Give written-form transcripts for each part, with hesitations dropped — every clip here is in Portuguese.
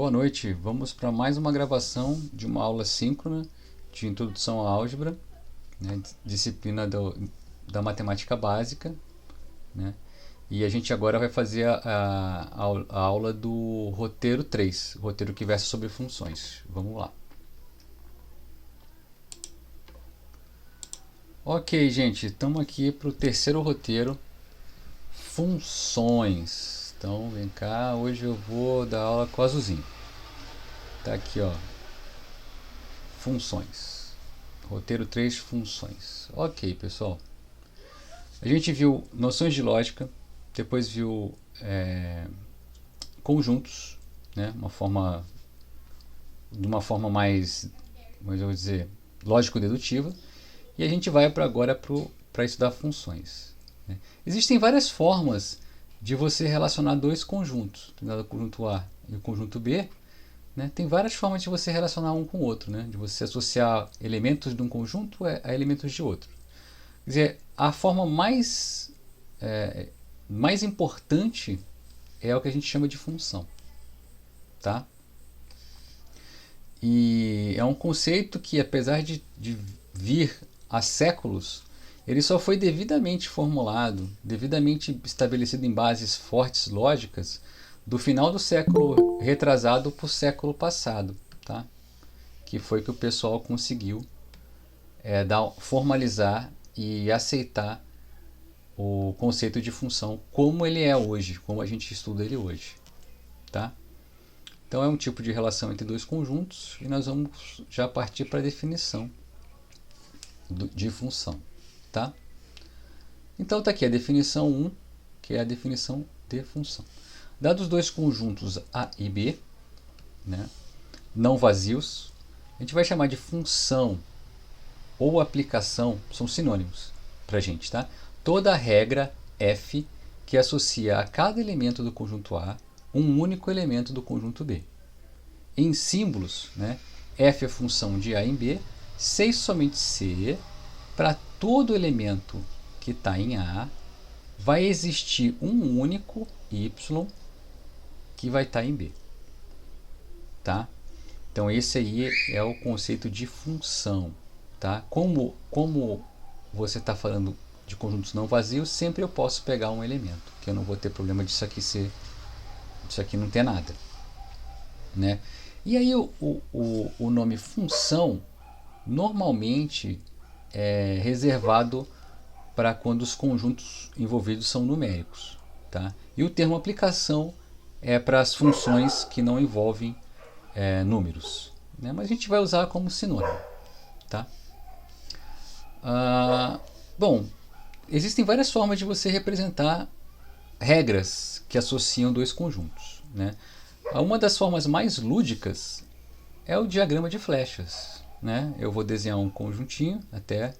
boa noite. Vamos para mais uma gravação de uma aula síncrona de introdução à álgebra, né, disciplina da matemática básica, né, e a gente agora vai fazer a aula do roteiro 3, roteiro que versa sobre funções. Vamos lá. Ok, gente, estamos aqui para o terceiro roteiro, funções. Então, vem cá, hoje eu vou dar aula com o azulzinho. Tá aqui, ó, funções. Roteiro 3, funções. Ok, pessoal. A gente viu noções de lógica, depois viu conjuntos, né? De uma forma mais, como eu vou dizer, lógico-dedutiva. E a gente vai agora para estudar funções, né? Existem várias formas de você relacionar dois conjuntos, o conjunto A e o conjunto B, né? Tem várias formas de você relacionar um com o outro, né? De você associar elementos de um conjunto a elementos de outro. Quer dizer, a forma mais importante é o que a gente chama de função, tá? E é um conceito que, apesar de vir há séculos, ele só foi devidamente formulado, devidamente estabelecido em bases fortes lógicas do final do século retrasado para o século passado, tá? Que foi que o pessoal conseguiu formalizar e aceitar o conceito de função como ele é hoje, como a gente estuda ele hoje, tá? Então é um tipo de relação entre dois conjuntos e nós vamos já partir para a definição de função, tá? Então está aqui a definição 1, que é a definição de função. Dados dois conjuntos A e B, né, não vazios, a gente vai chamar de função ou aplicação, são sinônimos para a gente, tá? Toda regra f que associa a cada elemento do conjunto A um único elemento do conjunto B. Em símbolos, né, f é função de A em B, se e somente se, para todo elemento que está em A, vai existir um único y que vai estar em B. Tá? Então esse aí é o conceito de função. Tá? Como você está falando de conjuntos não vazios, sempre eu posso pegar um elemento, que eu não vou ter problema disso aqui não ter nada. Né? E aí o nome função normalmente é reservado para quando os conjuntos envolvidos são numéricos, tá? E o termo aplicação é para as funções que não envolvem números, né? Mas a gente vai usar como sinônimo, tá? Bom, existem várias formas de você representar regras que associam dois conjuntos, né? Uma das formas mais lúdicas é o diagrama de flechas, né? Eu vou desenhar um conjuntinho, até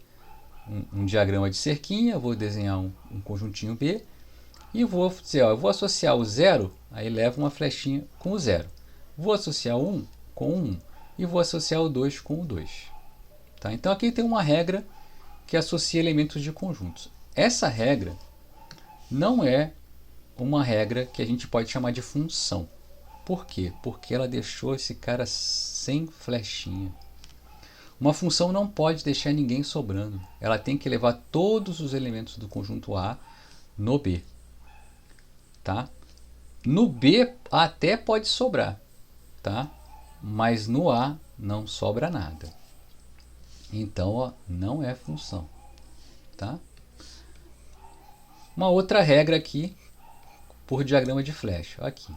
um diagrama de cerquinha, vou desenhar um conjuntinho B e vou dizer, ó, eu vou associar o 0, aí levo uma flechinha com o 0. Vou associar o 1 com o 1 e vou associar o 2 com o 2. Tá? Então aqui tem uma regra que associa elementos de conjuntos. Essa regra não é uma regra que a gente pode chamar de função. Por quê? Porque ela deixou esse cara sem flechinha. Uma função não pode deixar ninguém sobrando. Ela tem que levar todos os elementos do conjunto A no B. Tá? No B até pode sobrar, tá? Mas no A não sobra nada. Então, ó, não é função. Tá? Uma outra regra aqui, por diagrama de flecha. Aqui.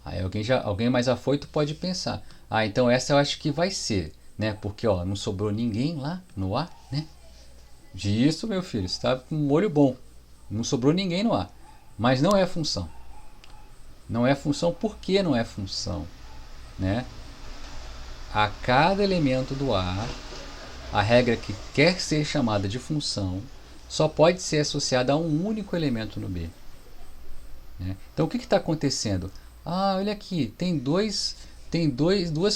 Aí alguém mais afoito pode pensar. Então essa eu acho que vai ser, né? Porque ó, não sobrou ninguém lá no A, né? Disso, meu filho, você está com um olho bom. Não sobrou ninguém no A. Mas não é função. Não é função. Por que não é função? Né? A cada elemento do A, a regra que quer ser chamada de função só pode ser associada a um único elemento no B. Né? Então o que está acontecendo? Olha aqui, tem duas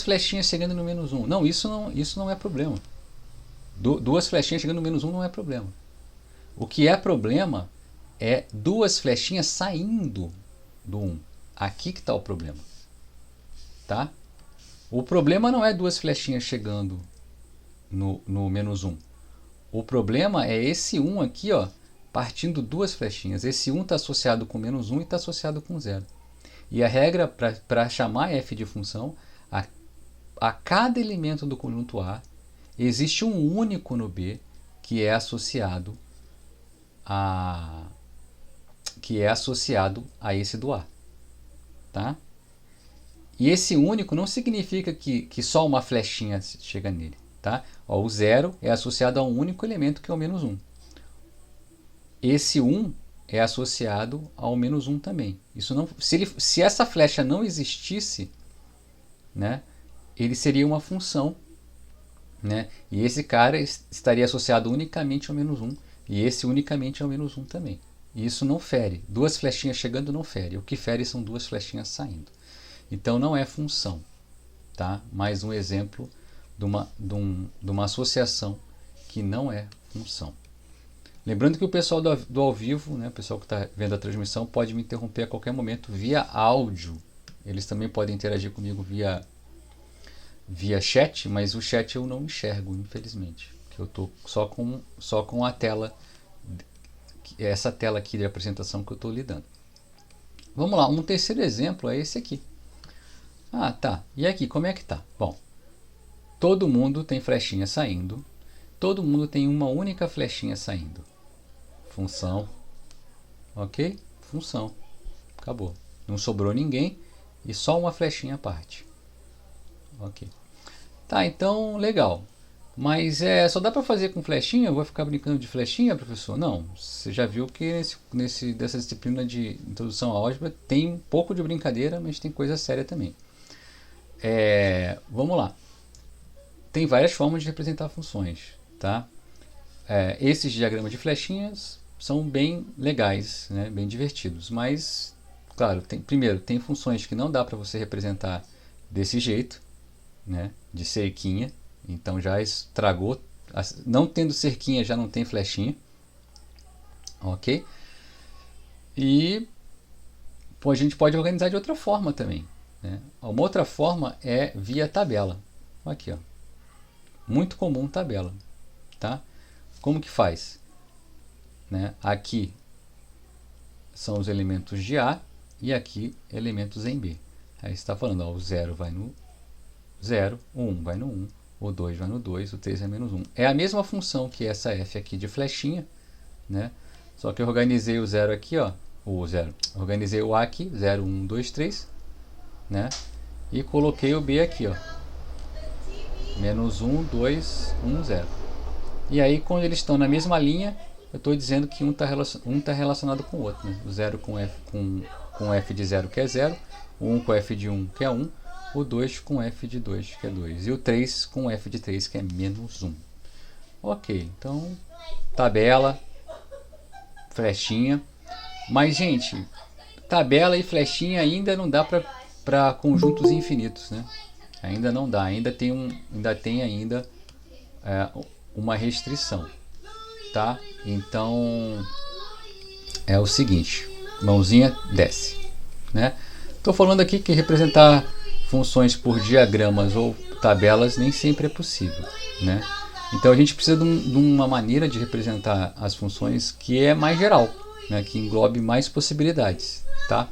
flechinhas chegando no menos 1. Não, isso não é problema. Duas flechinhas chegando no menos 1 não é problema. O que é problema é duas flechinhas saindo do 1. Aqui que está o problema. tá? O problema não é duas flechinhas chegando no menos 1. O problema é esse 1 aqui, ó, partindo duas flechinhas. Esse 1 está associado com menos 1 e está associado com 0. E a regra para chamar f de função, a cada elemento do conjunto A, existe um único no B que é associado a esse do A. Tá? E esse único não significa que só uma flechinha chega nele. Tá? Ó, o 0 é associado a um único elemento que é o menos 1. Esse 1 é associado ao menos 1 também. Isso não, se essa flecha não existisse, né, ele seria uma função, né, e esse cara estaria associado unicamente ao menos 1, e esse unicamente ao menos 1 também. E isso não fere. Duas flechinhas chegando não fere. O que fere são duas flechinhas saindo. Então não é função. Tá? Mais um exemplo de uma associação que não é função. Lembrando que o pessoal do ao vivo, né, o pessoal que está vendo a transmissão, pode me interromper a qualquer momento via áudio. Eles também podem interagir comigo via chat, mas o chat eu não enxergo, infelizmente. Porque eu estou só com a tela, essa tela aqui de apresentação que eu estou lidando. Vamos lá, um terceiro exemplo é esse aqui. Ah, tá. E aqui, como é que tá? Bom, todo mundo tem flechinha saindo. Todo mundo tem uma única flechinha saindo. Função. Ok? Função. Acabou. Não sobrou ninguém e só uma flechinha à parte. Ok. Tá, então, legal. Mas só dá para fazer com flechinha? Eu vou ficar brincando de flechinha, professor? Não. Você já viu que dessa disciplina de introdução à álgebra tem um pouco de brincadeira, mas tem coisa séria também. Vamos lá. Tem várias formas de representar funções. Tá? Esses diagramas de flechinhas são bem legais, né? Bem divertidos. Mas, claro, primeiro, tem funções que não dá para você representar desse jeito, né? De cerquinha. Então já estragou. Não tendo cerquinha já não tem flechinha. Ok? E a gente pode organizar de outra forma também. Né? Uma outra forma é via tabela. Aqui, ó. Muito comum tabela. Tá? Como que faz? Né? Aqui são os elementos de A e aqui elementos em B. Aí você está falando, ó, o 0 vai no 0, o 1 vai no 1, o 2 vai no 2, o 3 é menos 1. É a mesma função que essa f aqui de flechinha, né? Só que eu organizei o 0 aqui, ó, organizei o A aqui, 0, 1, 2, 3, né? E coloquei o B aqui, ó, menos 1, 2, 1, 0. E aí, quando eles estão na mesma linha, eu estou dizendo que um tá relacionado com o outro. Né? O 0 com f de 0, que é 0. O 1 com f de 1, que é 1. O 2 com f de 2, que é 2. E o 3 com f de 3, que é menos 1. Ok, então, tabela, flechinha. Mas, gente, tabela e flechinha ainda não dá para conjuntos infinitos. Né? Ainda não dá, ainda tem uma restrição, tá? Então é o seguinte, mãozinha desce, né? Estou falando aqui que representar funções por diagramas ou tabelas nem sempre é possível, né? Então a gente precisa de uma maneira de representar as funções que é mais geral, né? Que englobe mais possibilidades, tá?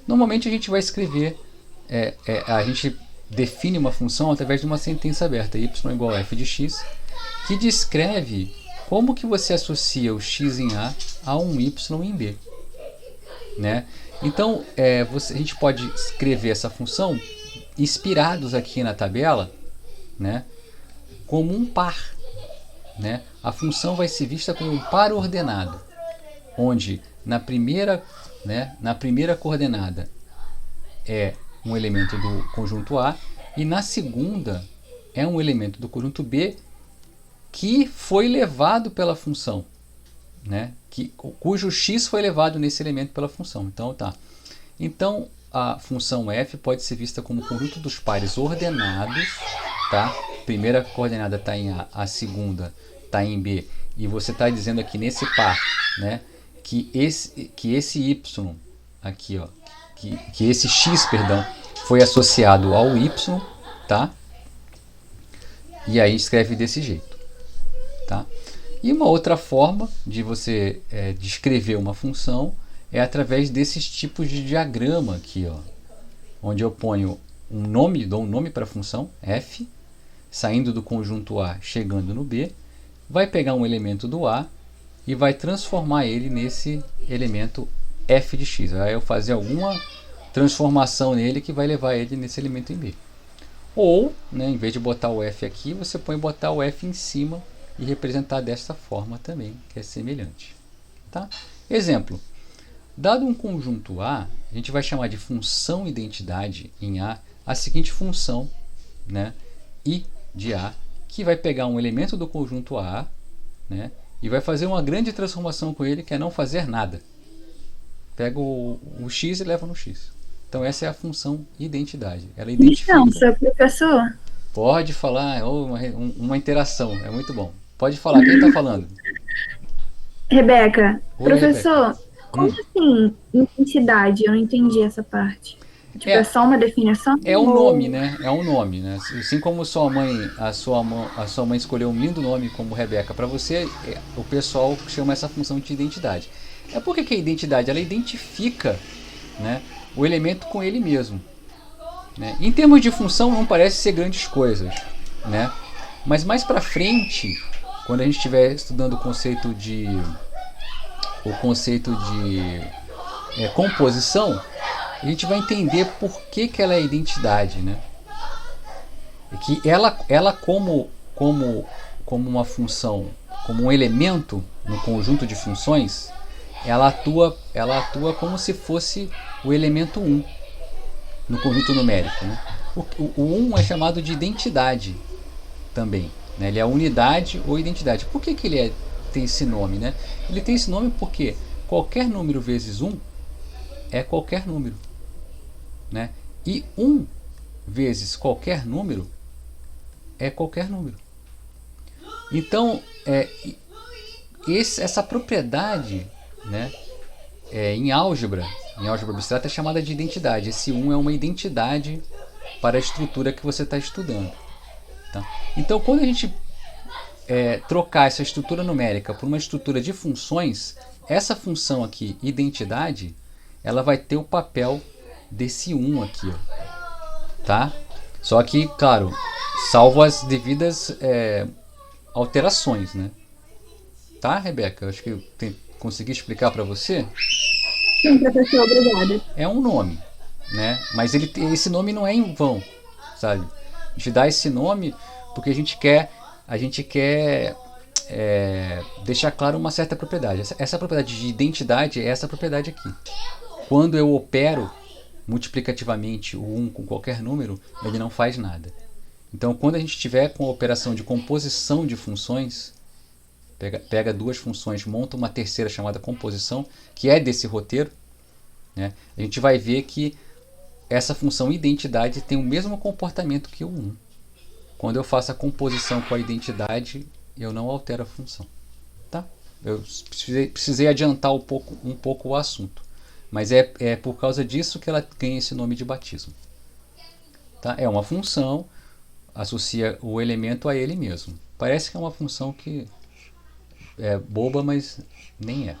Normalmente a gente vai escrever, a gente define uma função através de uma sentença aberta, y igual a f de x, que descreve como que você associa o x em A a um y em B. Né? Então, a gente pode escrever essa função inspirados aqui na tabela, né, como um par. Né? A função vai ser vista como um par ordenado, onde na primeira coordenada é um elemento do conjunto A e na segunda é um elemento do conjunto B que foi levado pela função, né? Cujo x foi levado nesse elemento pela função. Então, tá. Então, a função f pode ser vista como conjunto dos pares ordenados, tá? A primeira coordenada está em A, a segunda está em B, e você está dizendo aqui nesse par, né, que esse y aqui, ó, que esse x, perdão, foi associado ao y, tá? E aí escreve desse jeito, tá? E uma outra forma de você descrever uma função é através desses tipos de diagrama aqui, ó, onde eu ponho um nome, dou um nome para a função f, saindo do conjunto A, chegando no B, vai pegar um elemento do A e vai transformar ele nesse elemento f de x. Aí eu fazer alguma transformação nele que vai levar ele nesse elemento em B. Ou, né, em vez de botar o f aqui, você põe botar o f em cima e representar desta forma também, que é semelhante. Tá? Exemplo. Dado um conjunto A, a gente vai chamar de função identidade em A seguinte função, né, I de A, que vai pegar um elemento do conjunto A, né, e vai fazer uma grande transformação com ele, que é não fazer nada. Pega o x e leva no x. Então essa é a função identidade. Ela identifica. Então, seu professor, Pode falar, uma interação, é muito bom. Pode falar, quem está falando? Rebeca, Oi, professor, Rebeca. como assim identidade? Eu não entendi essa parte. Tipo, é só uma definição? É um ou... nome, né? É um nome, né? Assim como a sua mãe escolheu um lindo nome como Rebeca para você, o pessoal chama essa função de identidade. É porque que a identidade, ela identifica, né, o elemento com ele mesmo. Né? Em termos de função, não parece ser grandes coisas, né? Mas mais para frente, quando a gente estiver estudando o conceito de composição, a gente vai entender por que ela é identidade, né? E que ela como uma função, como um elemento no conjunto de funções, ela atua como se fosse o elemento 1 no conjunto numérico, né? O 1 é chamado de identidade também, né? Ele é a unidade ou identidade. Por que ele tem esse nome, né? Ele tem esse nome porque qualquer número vezes 1 é qualquer número, né? E 1 vezes qualquer número é qualquer número. Então, essa propriedade, né, em álgebra abstrata é chamada de identidade. Esse 1 é uma identidade para a estrutura que você está estudando. Tá? Então, quando a gente trocar essa estrutura numérica por uma estrutura de funções, essa função aqui, identidade, ela vai ter o papel desse 1 aqui, ó, tá? Só que, claro, salvo as devidas alterações, né? Tá, Rebeca? Acho que eu consegui explicar para você. Sim, professor, obrigada. É um nome, né? Mas esse nome não é em vão, sabe? A gente dá esse nome porque a gente quer deixar claro uma certa propriedade. Essa propriedade de identidade é essa propriedade aqui. Quando eu opero multiplicativamente o 1 com qualquer número, ele não faz nada. Então, quando a gente tiver com a operação de composição de funções, pega duas funções, monta uma terceira chamada composição, que é desse roteiro, né? A gente vai ver que essa função identidade tem o mesmo comportamento que o 1. Quando eu faço a composição com a identidade, eu não altero a função. Tá? Eu precisei adiantar um pouco o assunto. Mas é por causa disso que ela ganha esse nome de batismo. Tá? É uma função, associa o elemento a ele mesmo. Parece que é uma função que é boba, mas nem é.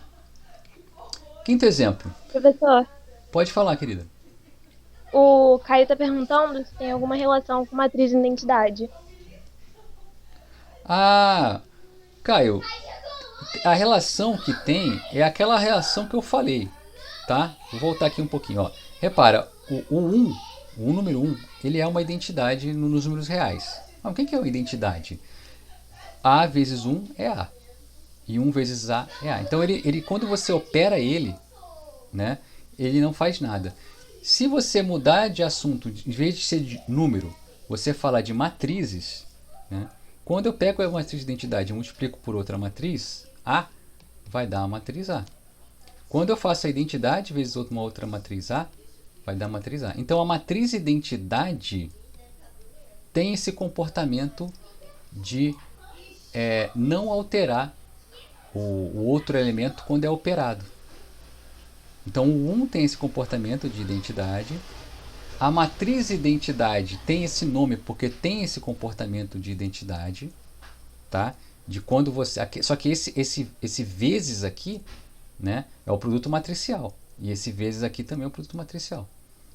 Quinto exemplo. Professor, Pode falar, querida. o Caio está perguntando se tem alguma relação com matriz de identidade. Ah, Caio, a relação que tem é aquela relação que eu falei, tá? Vou voltar aqui um pouquinho, ó. Repara, o número 1, ele é uma identidade nos números reais. Mas o que é uma identidade? A vezes 1 é A. E 1 vezes A é A. Então, quando você opera ele, né, ele não faz nada. Se você mudar de assunto, em vez de ser de número, você falar de matrizes, né, quando eu pego a matriz de identidade e multiplico por outra matriz, A vai dar a matriz A. Quando eu faço a identidade vezes uma outra matriz A, vai dar a matriz A. Então, a matriz identidade tem esse comportamento de não alterar o outro elemento quando é operado. Então, o 1 tem esse comportamento de identidade, A matriz identidade tem esse nome porque tem esse comportamento de identidade, tá? De quando você, só que esse vezes aqui, né, é o produto matricial. E esse vezes aqui também é o produto matricial.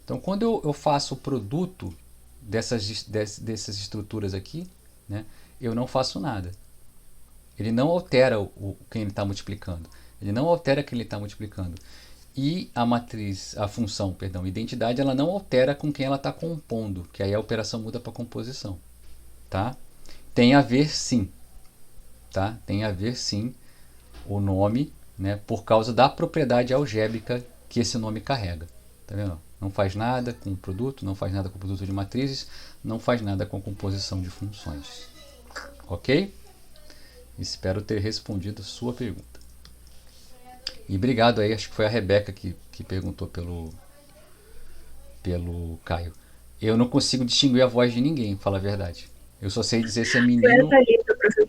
Então, quando eu faço o produto dessas estruturas aqui, né, eu não faço nada. Ele não altera quem ele está multiplicando. Ele não altera quem ele está multiplicando. E a função, identidade, ela não altera com quem ela está compondo, que aí a operação muda para composição. Tá? Tem a ver sim. Tá? Tem a ver sim o nome, né, por causa da propriedade algébrica que esse nome carrega. Tá vendo? Não faz nada com o produto, não faz nada com o produto de matrizes, não faz nada com a composição de funções. Ok? Espero ter respondido a sua pergunta. E obrigado aí, acho que foi a Rebeca que perguntou pelo Caio. Eu não consigo distinguir a voz de ninguém, fala a verdade. Eu só sei dizer se é menino.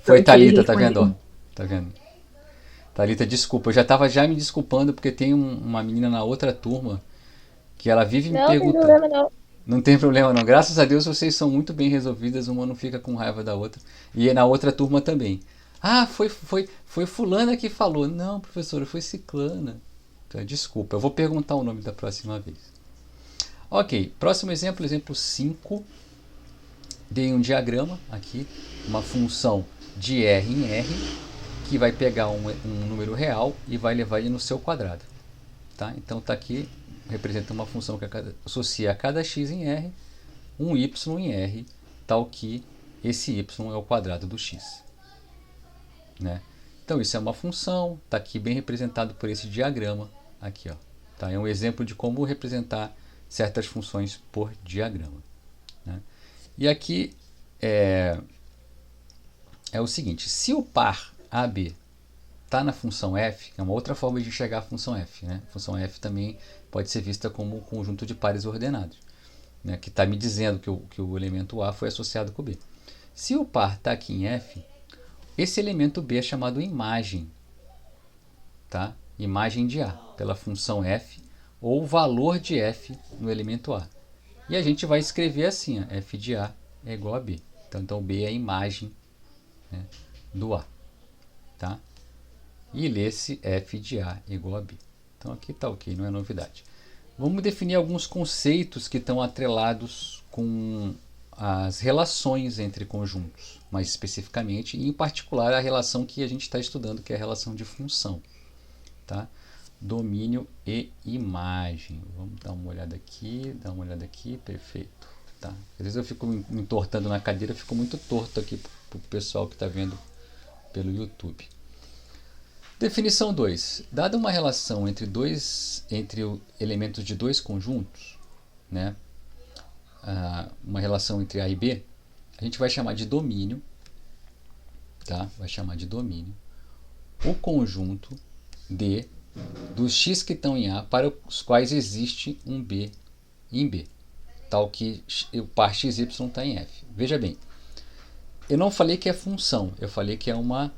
Foi Thalita, tá vendo? Ó, tá vendo? Thalita, desculpa, eu já estava me desculpando porque tem uma menina na outra turma que ela vive me perguntando. Não tem problema não. Não tem problema não. Graças a Deus vocês são muito bem resolvidas, uma não fica com raiva da outra. E na outra turma também. Ah, foi fulana que falou. Não, professora, foi ciclana. Desculpa, eu vou perguntar o nome da próxima vez. Ok, próximo exemplo, exemplo 5. Dei um diagrama aqui, uma função de R em R, que vai pegar um número real e vai levar ele no seu quadrado. Tá? Então está aqui, representa uma função que associa a cada x em R, um y em R, tal que esse y é o quadrado do x. Né? Então isso é uma função, está aqui bem representado por esse diagrama. Aqui, ó, tá? É um exemplo de como representar certas funções por diagrama. Né? E aqui é o seguinte, se o par AB está na função f, que é uma outra forma de enxergar a função f. Né? A função f também pode ser vista como um conjunto de pares ordenados, né? Que está me dizendo que o elemento A foi associado com o B. Se o par está aqui em f, esse elemento B é chamado imagem. Tá? Imagem de A, pela função f, ou valor de f no elemento A. E a gente vai escrever assim, ó, f de A é igual a B. Então B é a imagem, né, do A. Tá? E lê-se f de A igual a B. Então aqui está ok, não é novidade. Vamos definir alguns conceitos que estão atrelados com as relações entre conjuntos, mais especificamente, e em particular a relação que a gente está estudando, que é a relação de função. Tá? Domínio e imagem. Vamos dar uma olhada aqui, perfeito. Tá? Às vezes eu fico me entortando na cadeira, fico muito torto aqui para o pessoal que está vendo pelo YouTube. Definição 2. Dada uma relação entre elementos de dois conjuntos, né, uma relação entre A e B, a gente vai chamar de domínio, tá? Vai chamar de domínio o conjunto D dos x que estão em A para os quais existe um B em B, tal que o par xy está em F. Veja bem, eu não falei que é função, eu falei que é uma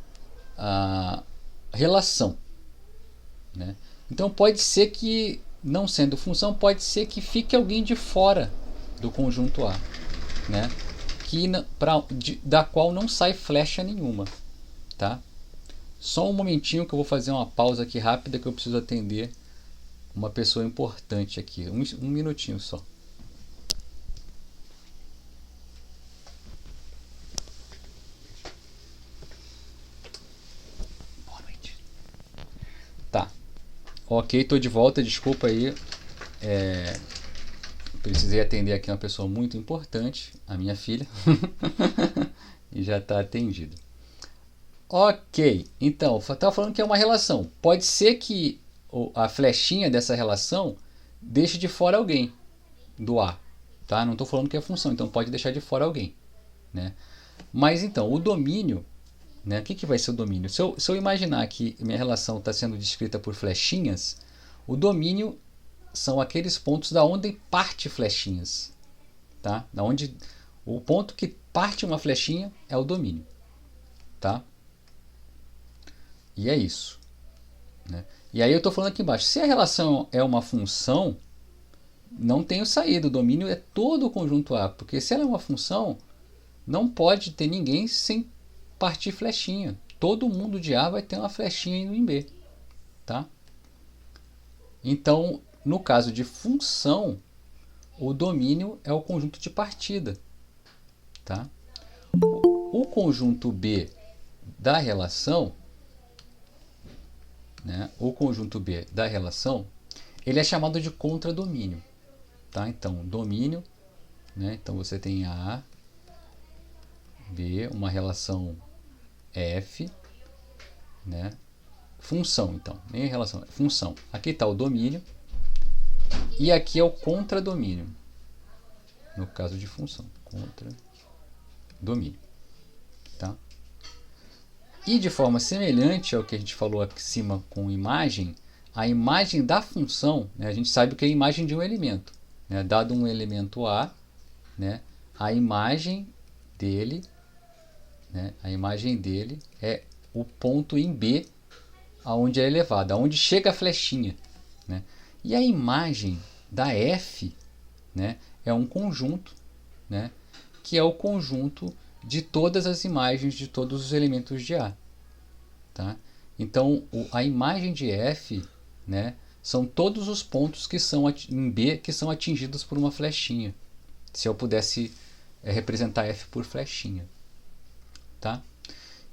relação. Né? Então pode ser que, não sendo função, pode ser que fique alguém de fora do conjunto A, né? Da qual não sai flecha nenhuma. Tá? Só um momentinho que eu vou fazer uma pausa aqui rápida que eu preciso atender uma pessoa importante aqui. Um minutinho só. Boa noite. Tá. Ok, estou de volta, desculpa aí. Precisei atender aqui uma pessoa muito importante, a minha filha. E já está atendido. Ok, então, estava falando que é uma relação. Pode ser que a flechinha dessa relação deixe de fora alguém do A. Tá? Não estou falando que é função, então pode deixar de fora alguém. Né? Mas então, o domínio, né? O que vai ser o domínio? Se eu imaginar que minha relação está sendo descrita por flechinhas, o domínio são aqueles pontos da onde parte flechinhas. Tá? Da onde, o ponto que parte uma flechinha é o domínio. Tá? E é isso. Né? E aí eu estou falando aqui embaixo. Se a relação é uma função, não tenho saída. O domínio é todo o conjunto A, porque se ela é uma função, não pode ter ninguém sem partir flechinha. Todo mundo de A vai ter uma flechinha indo em B. Tá? Então, no caso de função, o domínio é o conjunto de partida. Tá? O conjunto B da relação, né? O conjunto B da relação, ele é chamado de contradomínio. Tá? Então, domínio, né? Então você tem A, B, uma relação F, né? Função, então, nem relação, função. Aqui está o domínio e aqui é o contradomínio. No caso de função, contradomínio, tá? E de forma semelhante ao que a gente falou aqui acima com imagem, a imagem da função, né, a gente sabe o que é a imagem de um elemento, né? Dado um elemento A, né, a imagem dele, né, a imagem dele é o ponto em B, aonde é elevado, aonde chega a flechinha, né? E a imagem da F, né, é um conjunto, né, que é o conjunto de todas as imagens de todos os elementos de A. Tá? Então, a imagem de F, né, são todos os pontos que são em B que são atingidos por uma flechinha. Se eu pudesse representar F por flechinha. Tá?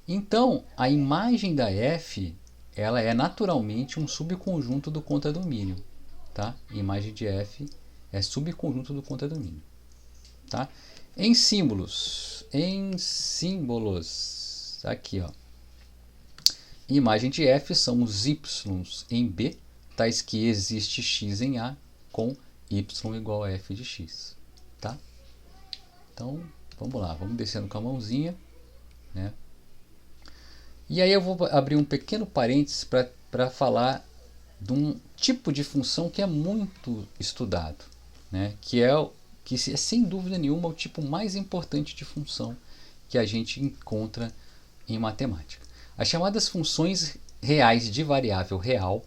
Então, a imagem da F, ela é naturalmente um subconjunto do contradomínio. Tá? A imagem de F é subconjunto do contradomínio. Tá? Em símbolos, aqui, ó. Imagem de F são os y em B, tais que existe x em A com y igual a f de x. Tá? Então, vamos lá, vamos descendo com a mãozinha, né? E aí eu vou abrir um pequeno parênteses para falar de um tipo de função que é muito estudado, né? Que é sem dúvida nenhuma o tipo mais importante de função que a gente encontra em matemática. As chamadas funções reais de variável real,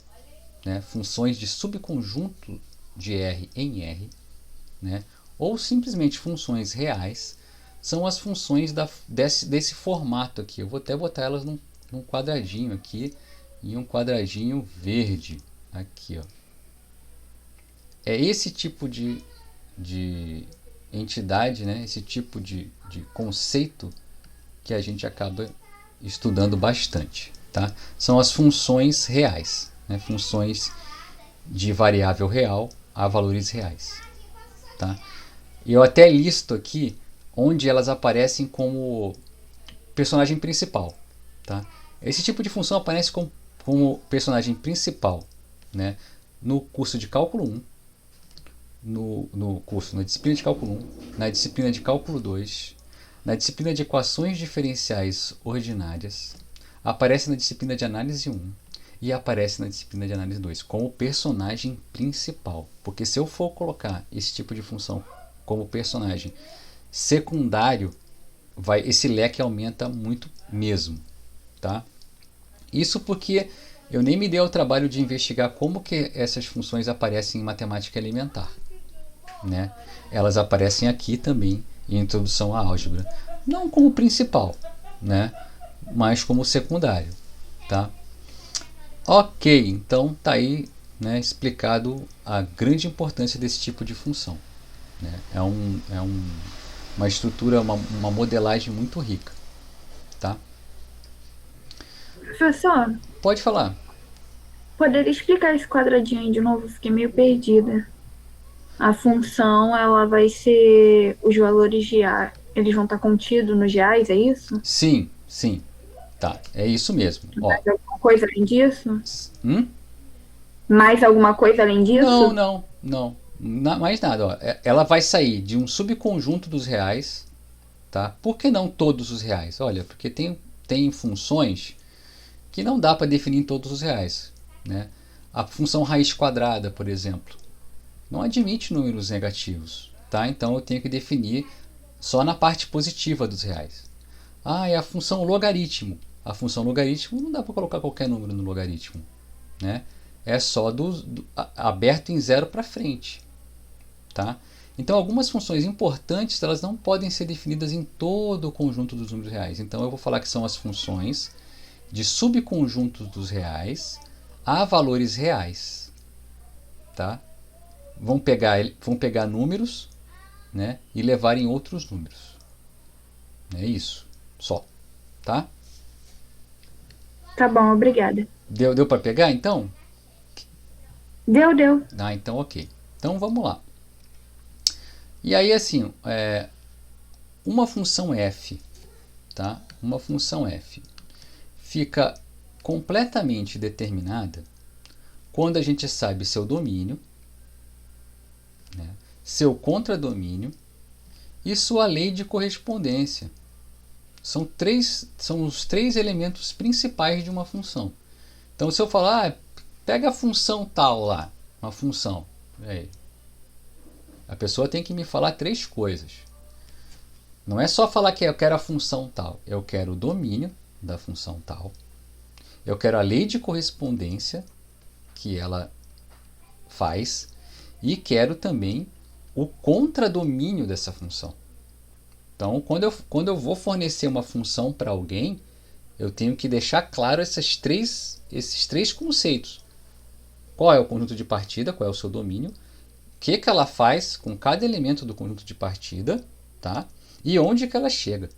né? Funções de subconjunto de R em R, né? Ou simplesmente funções reais, são as funções desse formato aqui. Eu vou até botar elas num quadradinho aqui, e um quadradinho verde aqui, ó. É esse tipo de entidade, né? Esse tipo de conceito que a gente acaba estudando bastante, tá? São as funções reais, né? Funções de variável real a valores reais, tá? E eu até listo aqui onde elas aparecem como personagem principal, tá? Esse tipo de função aparece como personagem principal, né? No curso de cálculo 1, na disciplina de cálculo 1, na disciplina de cálculo 2, na disciplina de equações diferenciais ordinárias, aparece na disciplina de análise 1 e aparece na disciplina de análise 2 como personagem principal. Porque se eu for colocar esse tipo de função como personagem secundário, esse leque aumenta muito mesmo, tá? Isso porque eu nem me dei ao trabalho de investigar como que essas funções aparecem em matemática elementar, né? Elas aparecem aqui também em introdução à álgebra, não como principal, né? Mas como secundário, tá? Ok, então tá aí, né, explicado a grande importância desse tipo de função, né? Uma estrutura, uma modelagem muito rica, tá? Professor, Pode falar. poderia explicar esse quadradinho aí de novo? Fiquei meio perdida. A função, ela vai ser os valores de A, eles vão estar contidos nos reais, é isso? Sim, sim. Tá, é isso mesmo. Ó. Mais alguma coisa além disso? Hum? Mais alguma coisa além disso? Não. Mais nada. Ó. Ela vai sair de um subconjunto dos reais, tá? Por que não todos os reais? Olha, porque tem funções que não dá para definir em todos os reais, né? A função raiz quadrada, por exemplo, não admite números negativos, tá? Então eu tenho que definir só na parte positiva dos reais. É a função logaritmo. A função logaritmo não dá para colocar qualquer número no logaritmo, né? É só aberto em zero para frente, tá? Então, algumas funções importantes, elas não podem ser definidas em todo o conjunto dos números reais. Então, eu vou falar que são as funções de subconjuntos dos reais a valores reais, tá? Vão pegar números, né, e levar em outros números. É isso, só, tá? Tá bom, obrigada. Deu para pegar, então? Deu. Ah, então ok. Então, vamos lá. E aí, assim, uma função f, tá? Uma função f fica completamente determinada quando a gente sabe seu domínio, né, seu contradomínio e sua lei de correspondência. São os três elementos principais de uma função. Então, se eu falar, pega a função tal lá, uma função, a pessoa tem que me falar três coisas. Não é só falar que eu quero a função tal, eu quero o domínio da função tal, eu quero a lei de correspondência que ela faz e quero também o contradomínio dessa função. Então, quando eu vou fornecer uma função para alguém, eu tenho que deixar claro esses três conceitos. Qual é o conjunto de partida, qual é o seu domínio, o que ela faz com cada elemento do conjunto de partida, tá? E onde que ela chega.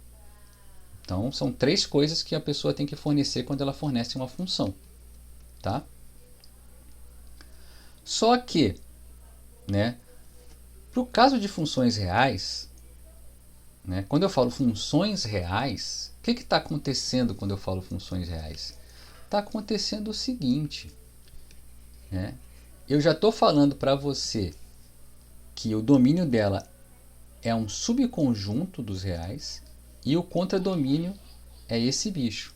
Então, são três coisas que a pessoa tem que fornecer quando ela fornece uma função, tá? Só que, né, para o caso de funções reais, né, quando eu falo funções reais, o que está acontecendo quando eu falo funções reais? Está acontecendo o seguinte, né, eu já estou falando para você que o domínio dela é um subconjunto dos reais e o contradomínio é esse bicho.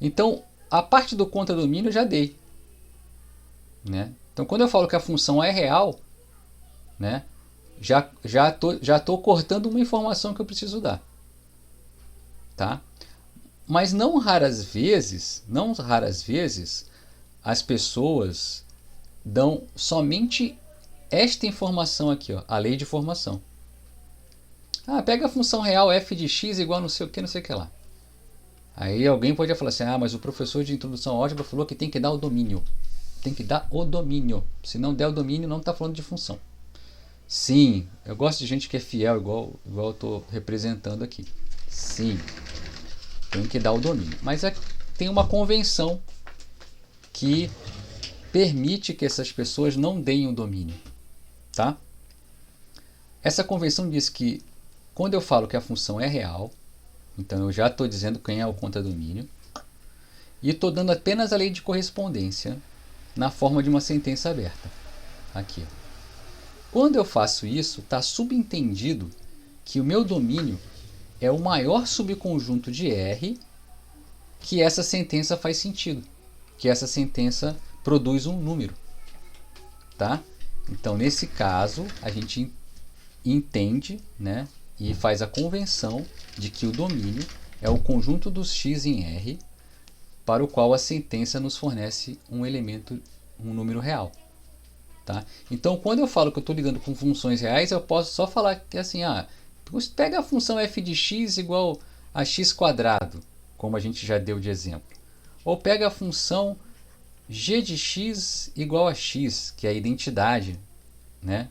Então, a parte do contradomínio eu já dei, né? Então, quando eu falo que a função é real, né, já tô cortando uma informação que eu preciso dar, tá? Mas não raras vezes, as pessoas dão somente esta informação aqui, ó, a lei de formação. Pega a função real f de x igual não sei o que lá. Aí alguém pode falar assim, mas o professor de introdução à álgebra falou que tem que dar o domínio. Tem que dar o domínio. Se não der o domínio, não está falando de função. Sim, eu gosto de gente que é fiel, igual eu estou representando aqui. Sim, tem que dar o domínio. Mas tem uma convenção que permite que essas pessoas não deem o domínio, tá? Essa convenção diz que quando eu falo que a função é real, então eu já estou dizendo quem é o contradomínio, e estou dando apenas a lei de correspondência na forma de uma sentença aberta. Aqui, ó. Quando eu faço isso, está subentendido que o meu domínio é o maior subconjunto de R que essa sentença faz sentido, que essa sentença produz um número, tá? Então, nesse caso, a gente entende, né, e faz a convenção de que o domínio é o conjunto dos x em R para o qual a sentença nos fornece um elemento, um número real. Tá? Então, quando eu falo que eu estou lidando com funções reais, eu posso só falar que assim, pega a função f de x igual a x quadrado, como a gente já deu de exemplo. Ou pega a função g de x igual a x, que é a identidade, né?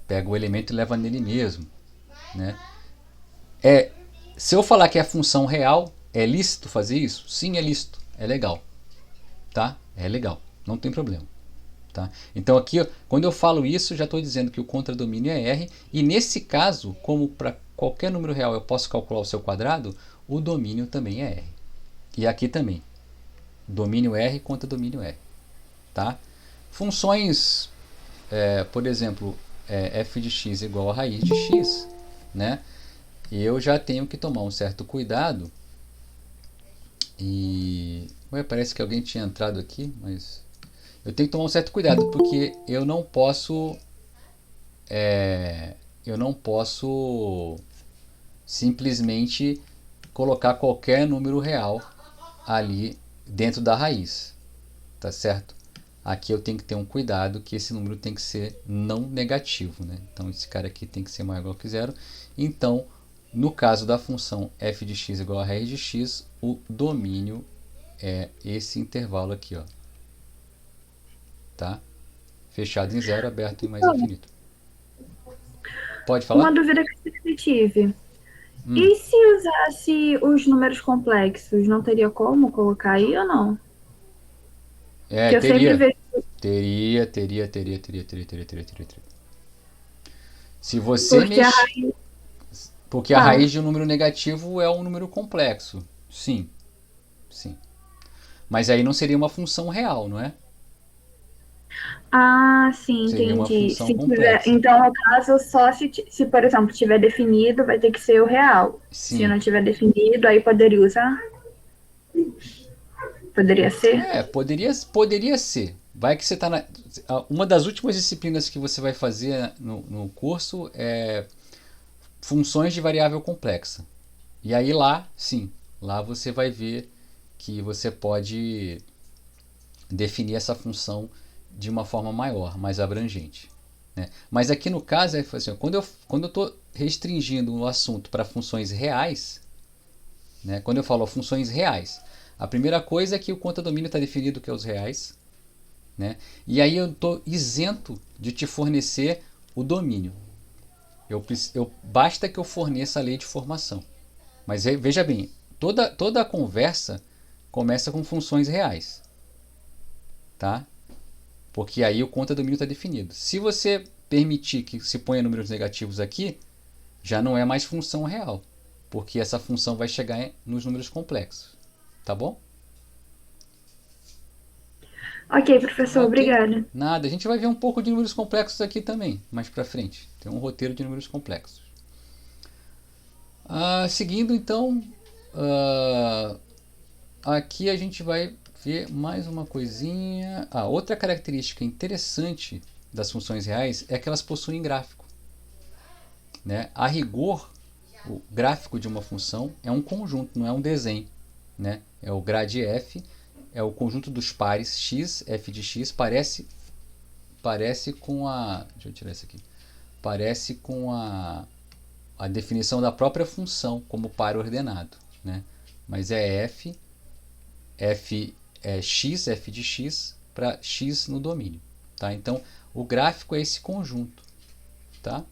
Pega o elemento e leva nele mesmo, né? Se eu falar que é a função real, é lícito fazer isso? Sim, é lícito, é legal, tá? É legal, não tem problema. Tá? Então aqui, quando eu falo isso, já estou dizendo que o contradomínio é R, e nesse caso, como para qualquer número real eu posso calcular o seu quadrado, o domínio também é R. E aqui também, domínio R, contradomínio R. Tá? Funções, por exemplo, f de x igual a raiz de x, né? Eu já tenho que tomar um certo cuidado, e parece que alguém tinha entrado aqui, mas... Eu tenho que tomar um certo cuidado, porque eu não posso simplesmente colocar qualquer número real ali dentro da raiz, tá certo? aqui eu tenho que ter um cuidado que esse número tem que ser não negativo, né? Então esse cara aqui tem que ser maior ou igual que zero. Então, no caso da função f de x igual a raiz de x, o domínio é esse intervalo aqui, ó. Tá? Fechado em zero, aberto em mais infinito. Pode falar? Uma dúvida que eu sempre tive. E se usasse os números complexos, não teria como colocar aí ou não? Que eu sempre vejo. Teria. Se você Porque a mexer. Porque a raiz de um número negativo é um número complexo. Sim. Sim. Mas aí não seria uma função real, não é? Ah, sim, Seria uma entendi. função Se tiver, complexa. então, no caso, só se, por exemplo, tiver definido, vai ter que ser o real. Se Sim. não tiver definido, aí poderia usar? Poderia ser? Poderia ser. Vai que você está na. Uma das últimas disciplinas que você vai fazer no curso é funções de variável complexa. E aí lá, sim, lá você vai ver que você pode definir essa função de uma forma maior, mais abrangente. Né? Mas aqui no caso, é assim, quando eu estou restringindo o assunto para funções reais, né? Quando eu falo funções reais, a primeira coisa é que o conta-domínio está definido que é os reais. Né? E aí eu estou isento de te fornecer o domínio. Basta que eu forneça a lei de formação. Mas veja bem, toda a conversa começa com funções reais. Tá? Porque aí o conta-domínio está definido. Se você permitir que se ponha números negativos aqui, já não é mais função real. Porque essa função vai chegar nos números complexos. Tá bom? Ok, professor, obrigada. Nada, a gente vai ver um pouco de números complexos aqui também, mais pra frente. Tem um roteiro de números complexos. Seguindo então, aqui a gente vai ver mais uma coisinha. Outra característica interessante das funções reais é que elas possuem gráfico. Né? A rigor, o gráfico de uma função é um conjunto, não é um desenho. Né? É o grade f, é o conjunto dos pares x, f de x, parece com a... Deixa eu tirar isso aqui. Parece com a definição da própria função como par ordenado. Né? Mas é f é x, f de x, para x no domínio. Tá? Então, o gráfico é esse conjunto. Tá?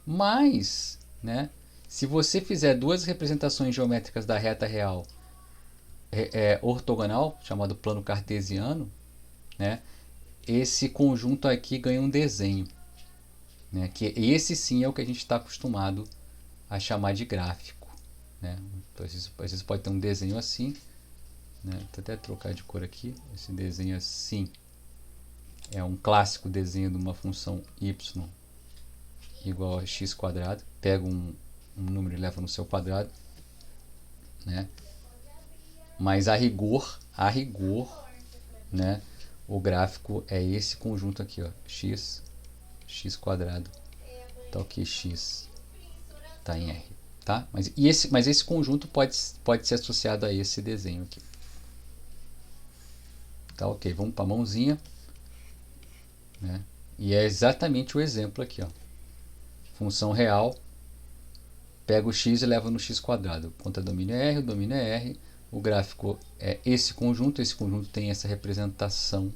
Mas, né, se você fizer duas representações geométricas da reta real ortogonal, chamado plano cartesiano, né, esse conjunto aqui ganha um desenho. Né, que esse sim é o que a gente está acostumado a chamar de gráfico. Né? Então, às vezes pode ter um desenho assim. Né? Vou até trocar de cor aqui. Esse desenho assim é um clássico desenho de uma função y igual a x quadrado. Pega um número e leva no seu quadrado. Né? Mas a rigor, né, o gráfico é esse conjunto aqui, ó, x quadrado, tá ok, x tá em R, tá? Mas esse conjunto pode ser associado a esse desenho aqui. Tá ok, vamos para a mãozinha, né? E é exatamente o exemplo aqui, ó. Função real, pega o x e leva no x quadrado. O conta-domínio é R, o domínio é R. O gráfico é esse conjunto tem essa representação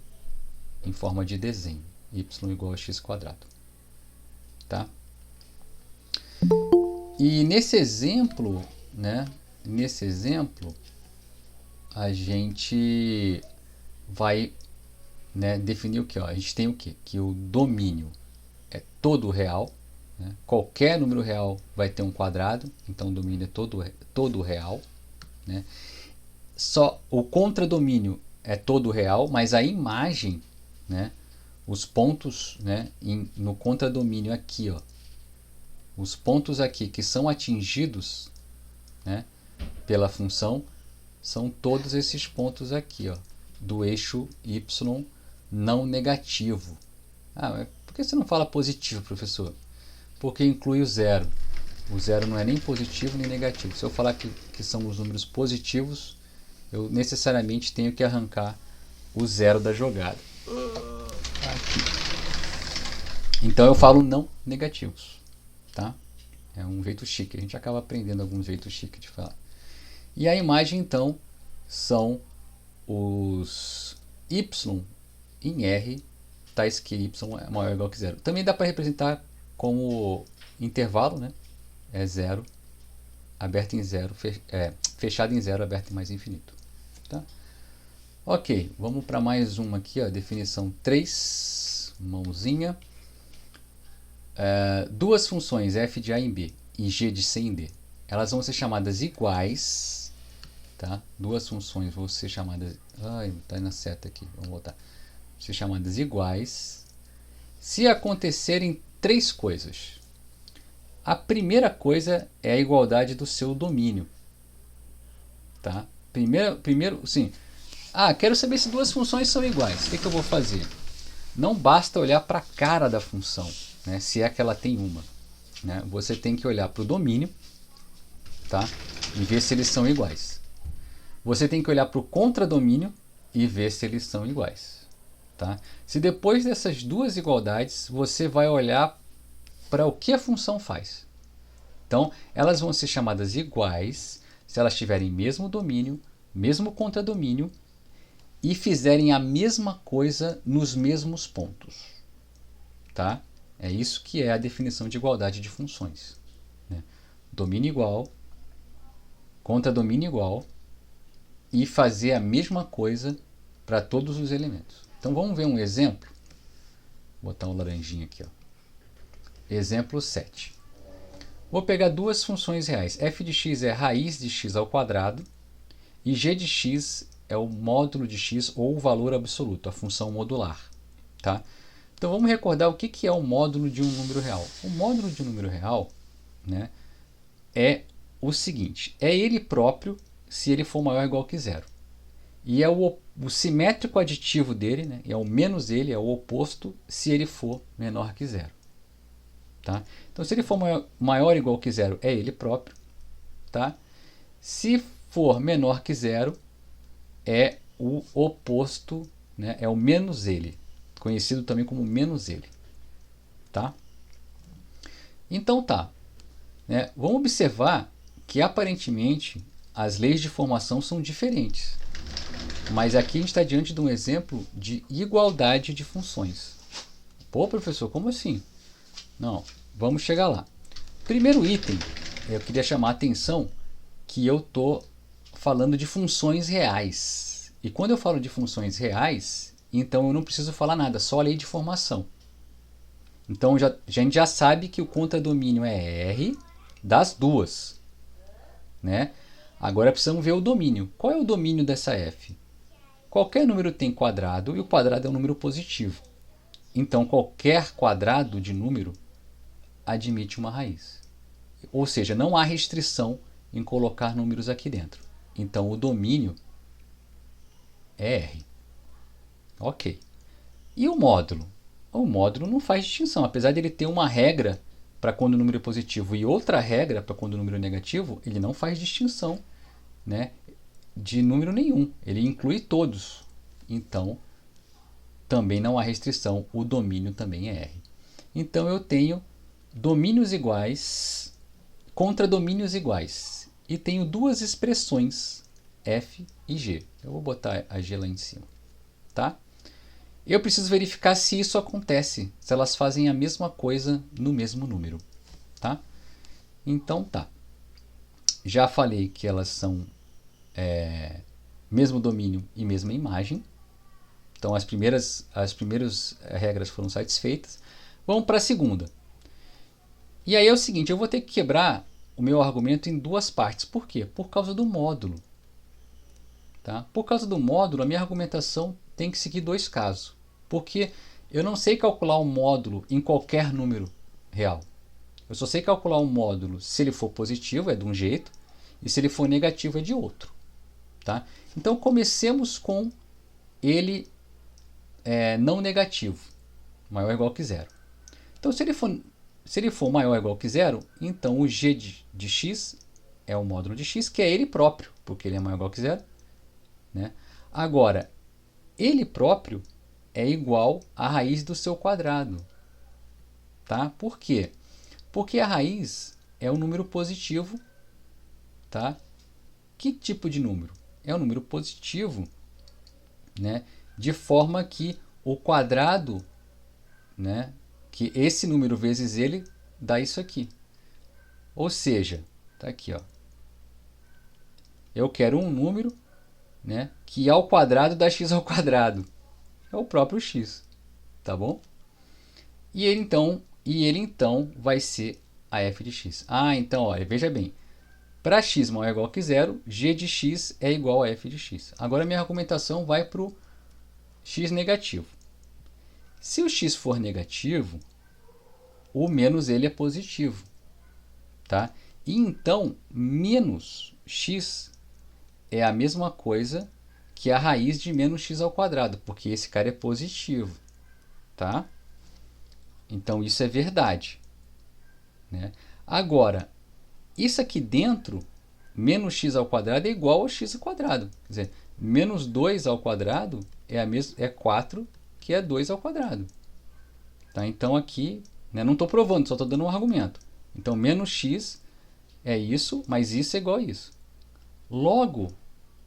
em forma de desenho, y igual a x quadrado. Tá? E nesse exemplo, né, a gente vai, né, definir o que? A gente tem o que? Que o domínio é todo real. Né? Qualquer número real vai ter um quadrado, então o domínio é todo real. Né? Só o contradomínio é todo real, mas a imagem, né, os pontos, né, no contradomínio aqui, ó, os pontos aqui que são atingidos, né, pela função são todos esses pontos aqui, ó, do eixo y não negativo. Mas por que você não fala positivo, professor? Porque inclui o zero. O zero não é nem positivo nem negativo. Se eu falar que são os números positivos, eu necessariamente tenho que arrancar o zero da jogada. Então eu falo não negativos, tá? É um jeito chique, a gente acaba aprendendo alguns jeitos chiques de falar. E a imagem então são os y em R, tais que y é maior ou igual que zero. Também dá para representar como intervalo, né? É zero, aberto em zero, fechado em zero, aberto em mais infinito. Tá? Ok, vamos para mais uma aqui, ó, definição 3, mãozinha. Duas funções f de a em b e g de c em d, elas vão ser chamadas iguais, tá? Duas funções vão ser chamadas... Ai, tá na seta aqui, vamos voltar. Vão ser chamadas iguais se acontecerem três coisas. A primeira coisa é a igualdade do seu domínio, tá? Primeiro, sim. Quero saber se duas funções são iguais. O que eu vou fazer? Não basta olhar para a cara da função, né, se é que ela tem uma. Né? Você tem que olhar para o domínio, tá, e ver se eles são iguais. Você tem que olhar para o contradomínio e ver se eles são iguais. Tá? Se depois dessas duas igualdades, você vai olhar para o que a função faz. Então, elas vão ser chamadas iguais se elas tiverem mesmo domínio, mesmo contradomínio e fizerem a mesma coisa nos mesmos pontos. Tá? É isso que é a definição de igualdade de funções. Né? Domínio igual, contradomínio igual e fazer a mesma coisa para todos os elementos. Então vamos ver um exemplo. Vou botar um laranjinha aqui. Ó. Exemplo 7. Vou pegar duas funções reais. F de x é raiz de x ao quadrado e g de x é o módulo de x ou o valor absoluto, a função modular. Tá? Então vamos recordar o que é o módulo de um número real. O módulo de um número real, né, é o seguinte, é ele próprio se ele for maior ou igual que zero. E é o simétrico aditivo dele, né, é o menos ele, é o oposto, se ele for menor que zero. Tá? Então se ele for maior ou igual que zero, é ele próprio. Tá? Se for menor que zero, é o oposto, né, é o menos ele, conhecido também como menos ele. Tá? Então tá. Né? Vamos observar que aparentemente as leis de formação são diferentes. Mas aqui a gente está diante de um exemplo de igualdade de funções. Pô, professor, como assim? Não, vamos chegar lá. Primeiro item, eu queria chamar a atenção que eu estou falando de funções reais. E quando eu falo de funções reais, então eu não preciso falar nada, só a lei de formação. Então a gente já sabe que o contradomínio é R das duas. Né? Agora precisamos ver o domínio. Qual é o domínio dessa F? Qualquer número tem quadrado e o quadrado é um número positivo. Então qualquer quadrado de número admite uma raiz. Ou seja, não há restrição em colocar números aqui dentro. Então o domínio é R. Ok. E o módulo? O módulo não faz distinção. Apesar de ele ter uma regra para quando o número é positivo e outra regra para quando o número é negativo, ele não faz distinção, né, de número nenhum. Ele inclui todos. Então, também não há restrição. O domínio também é R. Então, eu tenho domínios iguais contra domínios iguais. E tenho duas expressões, F e G. Eu vou botar a G lá em cima. Tá? Eu preciso verificar se isso acontece, se elas fazem a mesma coisa no mesmo número. Tá? Então tá. Já falei que elas são mesmo domínio e mesma imagem. Então as primeiras regras foram satisfeitas. Vamos para a segunda. E aí é o seguinte, eu vou ter que quebrar o meu argumento em duas partes. Por quê? Por causa do módulo. Tá? Por causa do módulo, a minha argumentação tem que seguir dois casos. Porque eu não sei calcular um módulo em qualquer número real. Eu só sei calcular um módulo se ele for positivo, é de um jeito, e se ele for negativo, é de outro. Tá? Então, comecemos com ele não negativo, maior ou igual que zero. Então, se ele for maior ou igual que zero, então o g de x é o módulo de x, que é ele próprio, porque ele é maior ou igual que zero. Né? Agora, ele próprio é igual à raiz do seu quadrado. Tá? Por quê? Porque a raiz é um número positivo. Tá? Que tipo de número? É um número positivo, né? De forma que o quadrado, né? Que esse número vezes ele dá isso aqui. Ou seja, tá aqui, ó. Eu quero um número, né, que ao quadrado dá x ao quadrado. É o próprio x, tá bom? E ele então vai ser a f de x. Ah, então, olha, veja bem. Para x maior ou igual que zero, g de x é igual a f de x. Agora minha argumentação vai para o x negativo. Se o x for negativo, o menos ele é positivo. Tá? E então, menos x é a mesma coisa que a raiz de menos x ao quadrado, porque esse cara é positivo. Tá? Então, isso é verdade. Né? Agora, isso aqui dentro, menos x ao quadrado é igual a x ao quadrado. Quer dizer, menos 2 ao quadrado é 4, que é 2 ao quadrado. Tá? Então, aqui, né, não estou provando, só estou dando um argumento. Então, menos x é isso, mas isso é igual a isso. Logo,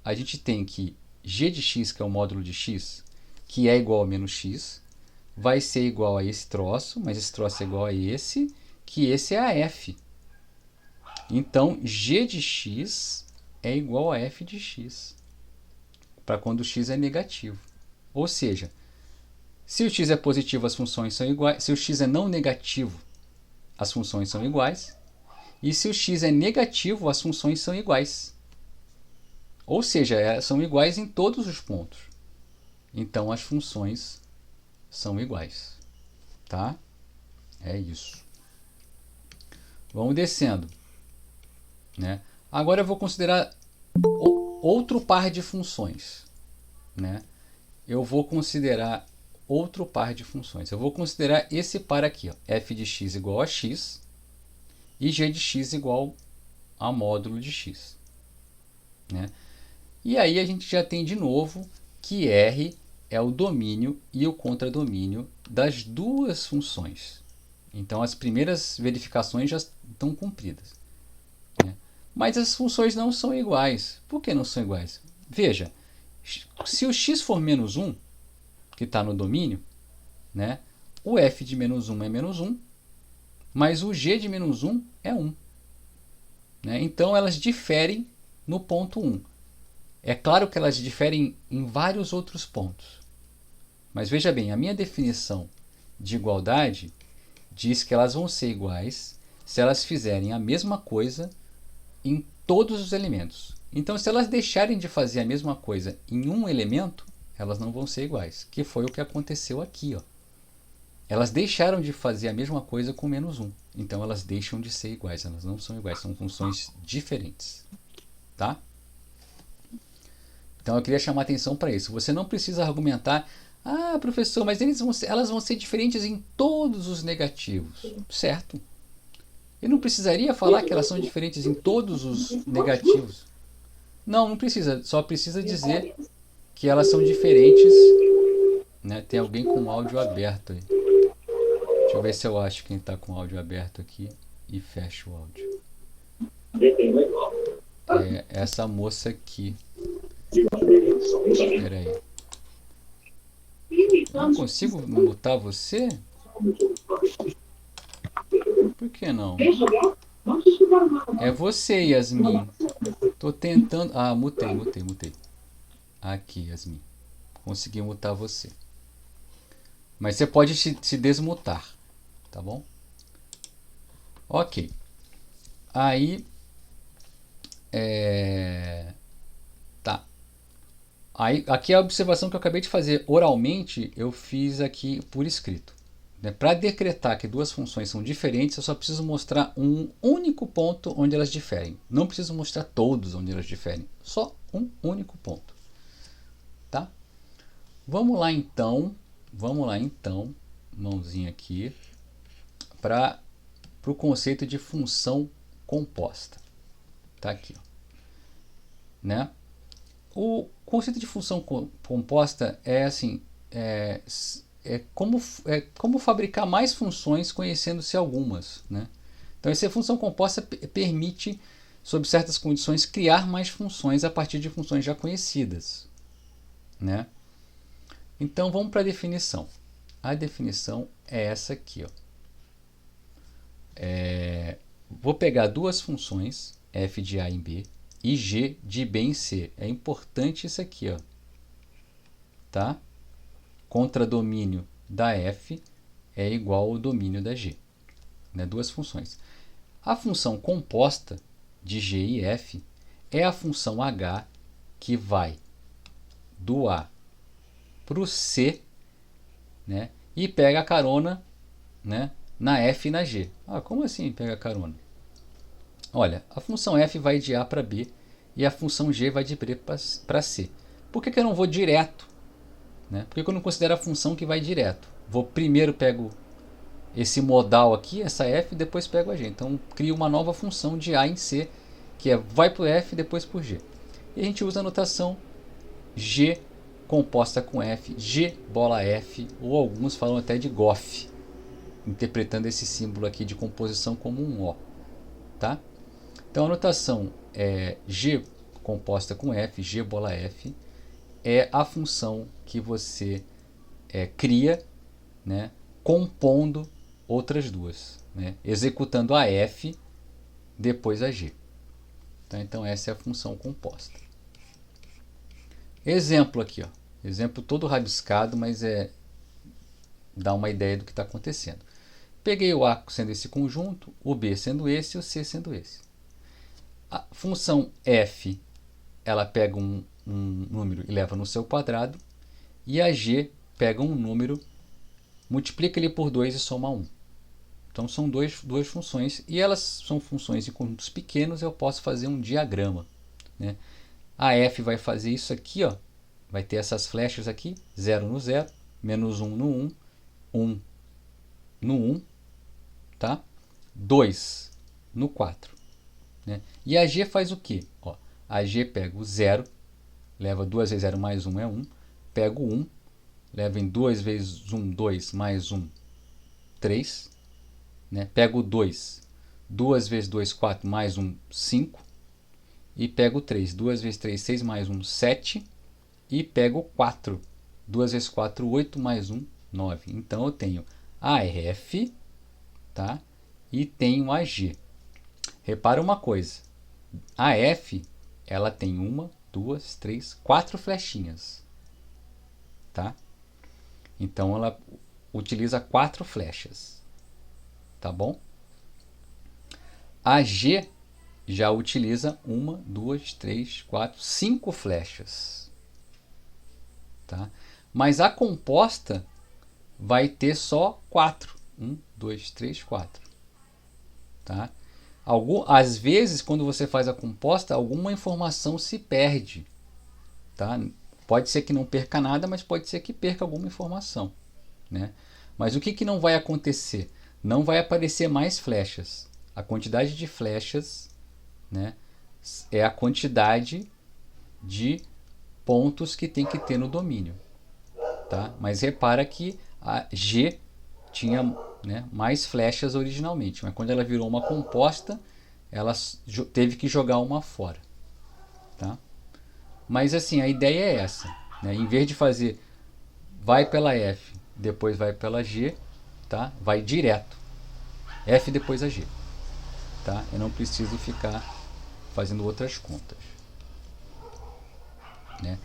a gente tem que g de x, que é o módulo de x, que é igual a menos x, vai ser igual a esse troço, mas esse troço é igual a esse, que esse é a f. Então, g de x é igual a f de x, para quando o x é negativo. Ou seja, se o x é positivo, as funções são iguais. Se o x é não negativo, as funções são iguais. E se o x é negativo, as funções são iguais. Ou seja, são iguais em todos os pontos. Então, as funções são iguais. Tá? É isso. Vamos descendo. Né? Agora eu vou considerar outro par de funções. Né? Eu vou considerar outro par de funções. Eu vou considerar esse par aqui. Ó, f de x igual a x e g de x igual a módulo de x. Né? E aí a gente já tem de novo que R é o domínio e o contradomínio das duas funções. Então as primeiras verificações já estão cumpridas. Né? Mas as funções não são iguais. Por que não são iguais? Veja, se o x for menos 1, que está no domínio, né, o f de menos 1 é menos 1, mas o g de menos 1 é 1. Né? Então elas diferem no ponto 1. É claro que elas diferem em vários outros pontos. Mas veja bem, a minha definição de igualdade diz que elas vão ser iguais se elas fizerem a mesma coisa em todos os elementos. Então, se elas deixarem de fazer a mesma coisa em um elemento, elas não vão ser iguais, que foi o que aconteceu aqui. Ó. Elas deixaram de fazer a mesma coisa com menos 1. Então, elas deixam de ser iguais. Elas não são iguais, são funções diferentes. Tá? Então, eu queria chamar a atenção para isso. Você não precisa argumentar, ah, professor, mas elas vão ser diferentes em todos os negativos. Certo. Eu não precisaria falar que elas são diferentes em todos os negativos. Não, não precisa. Só precisa dizer que elas são diferentes. Né? Tem alguém com o áudio aberto aí. Deixa eu ver se eu acho quem está com o áudio aberto aqui e fecho o áudio. É essa moça aqui. Espera aí. Não consigo mutar você? Por que não? É você, Yasmin. Tô tentando... Ah, mutei. Aqui, Yasmin. Consegui mutar você. Mas você pode se desmutar. Tá bom? Ok. Aí... Tá. Aí, aqui é a observação que eu acabei de fazer oralmente, eu fiz aqui por escrito. Para decretar que duas funções são diferentes, eu só preciso mostrar um único ponto onde elas diferem. Não preciso mostrar todos onde elas diferem. Só um único ponto. Tá? Vamos lá então, mãozinha aqui, para o conceito de função composta. Tá aqui. Ó. Né? O conceito de função composta é assim, como fabricar mais funções conhecendo-se algumas, né? Então, essa função composta permite, sob certas condições, criar mais funções a partir de funções já conhecidas, né? Então, vamos para a definição. A definição é essa aqui, ó. Vou pegar duas funções, f de A em B e g de B em C. É importante isso aqui, ó. Tá? Contradomínio da f é igual ao domínio da g. Né? Duas funções. A função composta de g e f é a função h que vai do A para o C, né? E pega a carona, né, na f e na g. Como assim pega a carona? Olha, a função f vai de A para B e a função g vai de B para C. Por que eu não vou direto? Né? Por que eu não considero a função que vai direto? Primeiro pego esse modal aqui, essa f, e depois pego a g. Então, crio uma nova função de A em C, que vai para o f e depois para o g. E a gente usa a notação g composta com f, g bola f, ou alguns falam até de GOF, interpretando esse símbolo aqui de composição como um O. Tá? Então, a notação é g composta com f, g bola f, é a função que você cria, né, compondo outras duas, né, executando a f, depois a g. Tá? Então, essa é a função composta. Exemplo aqui, ó. Exemplo todo rabiscado, mas dá uma ideia do que está acontecendo. Peguei o A sendo esse conjunto, o B sendo esse e o C sendo esse. A função f, ela pega um número e leva no seu quadrado, e a g pega um número, multiplica ele por 2 e soma 1. Então são duas funções, e elas são funções em conjuntos pequenos. Eu posso fazer um diagrama, né? A f vai fazer isso aqui, ó, vai ter essas flechas aqui, 0 no 0, menos 1 no 1, 1 no 1, tá? 2 no 4. Né? E a g faz o quê? Ó, a g pega o 0, leva 2 vezes 0 mais 1 é 1, pega o 1, leva em 2 vezes 1, 2, mais 1, 3, né? Pega o 2, 2 vezes 2, 4, mais 1, 5, e pega o 3, 2 vezes 3, 6, mais 1, 7, e pega o 4, 2 vezes 4, 8, mais 1, 9. Então, eu tenho a f, tá? E tenho a g. Repara uma coisa, a f, ela tem 1, 2, 3, 4 flechinhas, tá? Então, ela utiliza 4 flechas, tá bom? A g já utiliza 1, 2, 3, 4, 5 flechas, tá? Mas a composta vai ter só 4. 1, 2, 3, 4, tá? Às vezes, quando você faz a composta, alguma informação se perde, tá? Pode ser que não perca nada, mas pode ser que perca alguma informação, né? Mas o que não vai acontecer? Não vai aparecer mais flechas. A quantidade de flechas, né, é a quantidade de pontos que tem que ter no domínio, tá? Mas repara que a G tinha, né, mais flechas originalmente, mas quando ela virou uma composta, ela teve que jogar uma fora, tá? Mas assim, a ideia é essa, né? Em vez de fazer vai pela F, depois vai pela G, tá? Vai direto, F depois a G, tá? Eu não preciso ficar fazendo outras contas, né?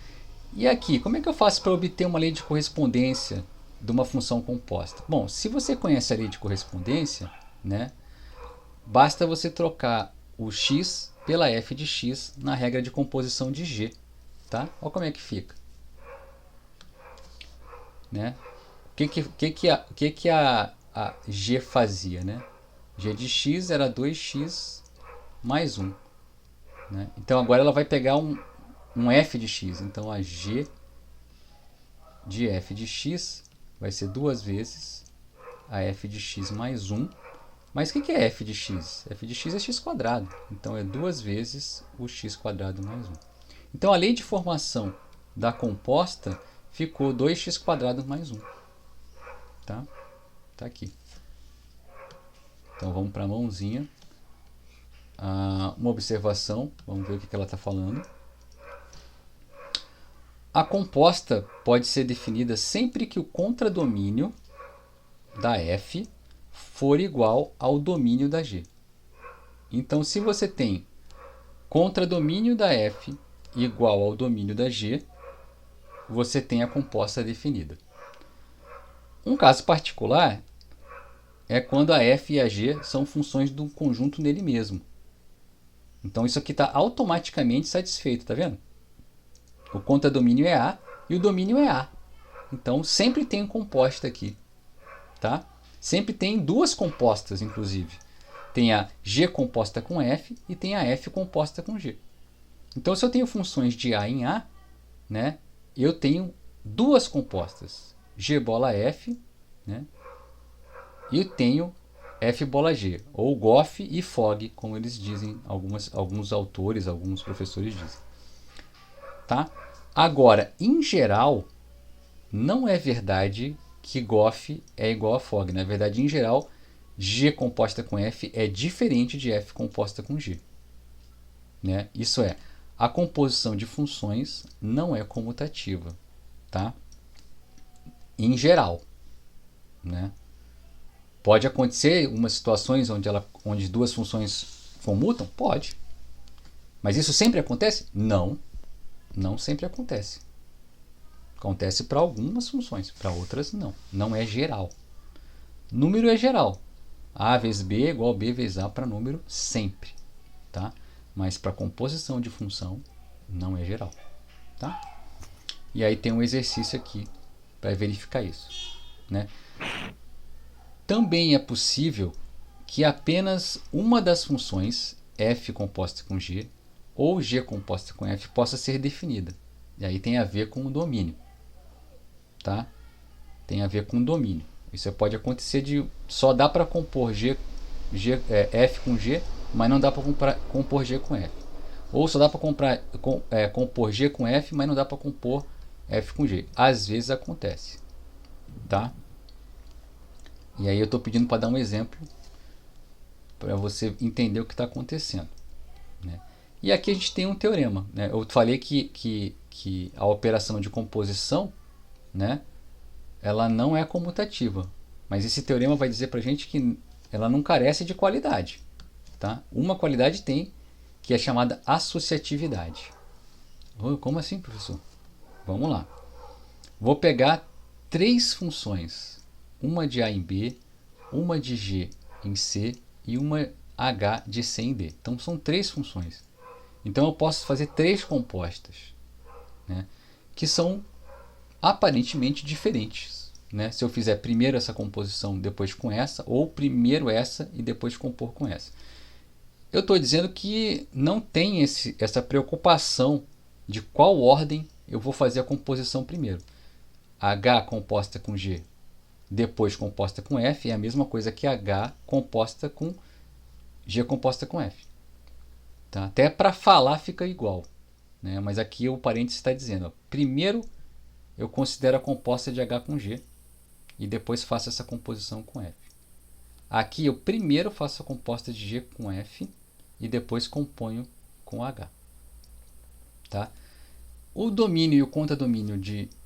E aqui, como é que eu faço para obter uma lei de correspondência de uma função composta? Bom, se você conhece a lei de correspondência, né, basta você trocar o x pela f de x na regra de composição de g, tá? Olha como é que fica, né? O que a g fazia, né? G de x era 2x mais 1, né? Então agora ela vai pegar um f de x, então a g de f de x vai ser 2 vezes a f de x mais 1. Mas o que é f de x? F de x é x quadrado, então é 2 vezes o x quadrado mais 1. Então a lei de formação da composta ficou 2x² mais 1. Tá? Tá aqui. Então vamos para a mãozinha. Uma observação, vamos ver o que ela está falando. A composta pode ser definida sempre que o contradomínio da F for igual ao domínio da G. Então, se você tem contradomínio da F igual ao domínio da G, você tem a composta definida. Um caso particular é quando a F e a G são funções do conjunto nele mesmo. Então, isso aqui está automaticamente satisfeito, tá vendo? O contradomínio é A e o domínio é A. Então, sempre tem composta aqui. Tá? Sempre tem duas compostas, inclusive. Tem a G composta com F e tem a F composta com G. Então, se eu tenho funções de A em A, né, eu tenho duas compostas. G bola F, né, e eu tenho F bola G, ou Goff e Fogg, como eles dizem, alguns autores, alguns professores dizem. Tá? Agora, em geral, não é verdade que Goff é igual a Fogg. Na verdade, em geral, G composta com F é diferente de F composta com G. Né? Isso é, a composição de funções não é comutativa. Tá? Em geral. Né? Pode acontecer umas situações onde duas funções comutam? Pode. Mas isso sempre acontece? Não. Não sempre acontece. Acontece para algumas funções, para outras não. Não é geral. Número é geral. A vezes B é igual a B vezes A para número sempre. Tá? Mas para composição de função não é geral. Tá? E aí tem um exercício aqui para verificar isso. Né? Também é possível que apenas uma das funções f composta com g ou g composta com f possa ser definida. E aí tem a ver com o domínio. Tá? Tem a ver com o domínio. Isso pode acontecer de só dá para compor f com g, mas não dá para compor g com f. Ou só dá para compor g com f, mas não dá para compor f com g. Às vezes acontece. Tá? E aí eu estou pedindo para dar um exemplo para você entender o que está acontecendo. Né? E aqui a gente tem um teorema. Né? Eu falei que a operação de composição, né, ela não é comutativa. Mas esse teorema vai dizer para a gente que ela não carece de qualidade. Tá? Uma qualidade tem, que é chamada associatividade. Como assim, professor? Vamos lá. Vou pegar três funções. Uma de A em B, uma de G em C e uma H de C em D. Então são três funções. Então eu posso fazer três compostas, né, que são aparentemente diferentes. Né? Se eu fizer primeiro essa composição, depois com essa, ou primeiro essa e depois compor com essa. Eu estou dizendo que não tem essa preocupação de qual ordem eu vou fazer a composição primeiro. H composta com G, depois composta com F, é a mesma coisa que H composta com G composta com F. Tá? Até para falar fica igual. Né? Mas aqui o parênteses está dizendo, ó, primeiro eu considero a composta de H com G e depois faço essa composição com F. Aqui eu primeiro faço a composta de G com F e depois componho com H. Tá? O domínio e o contradomínio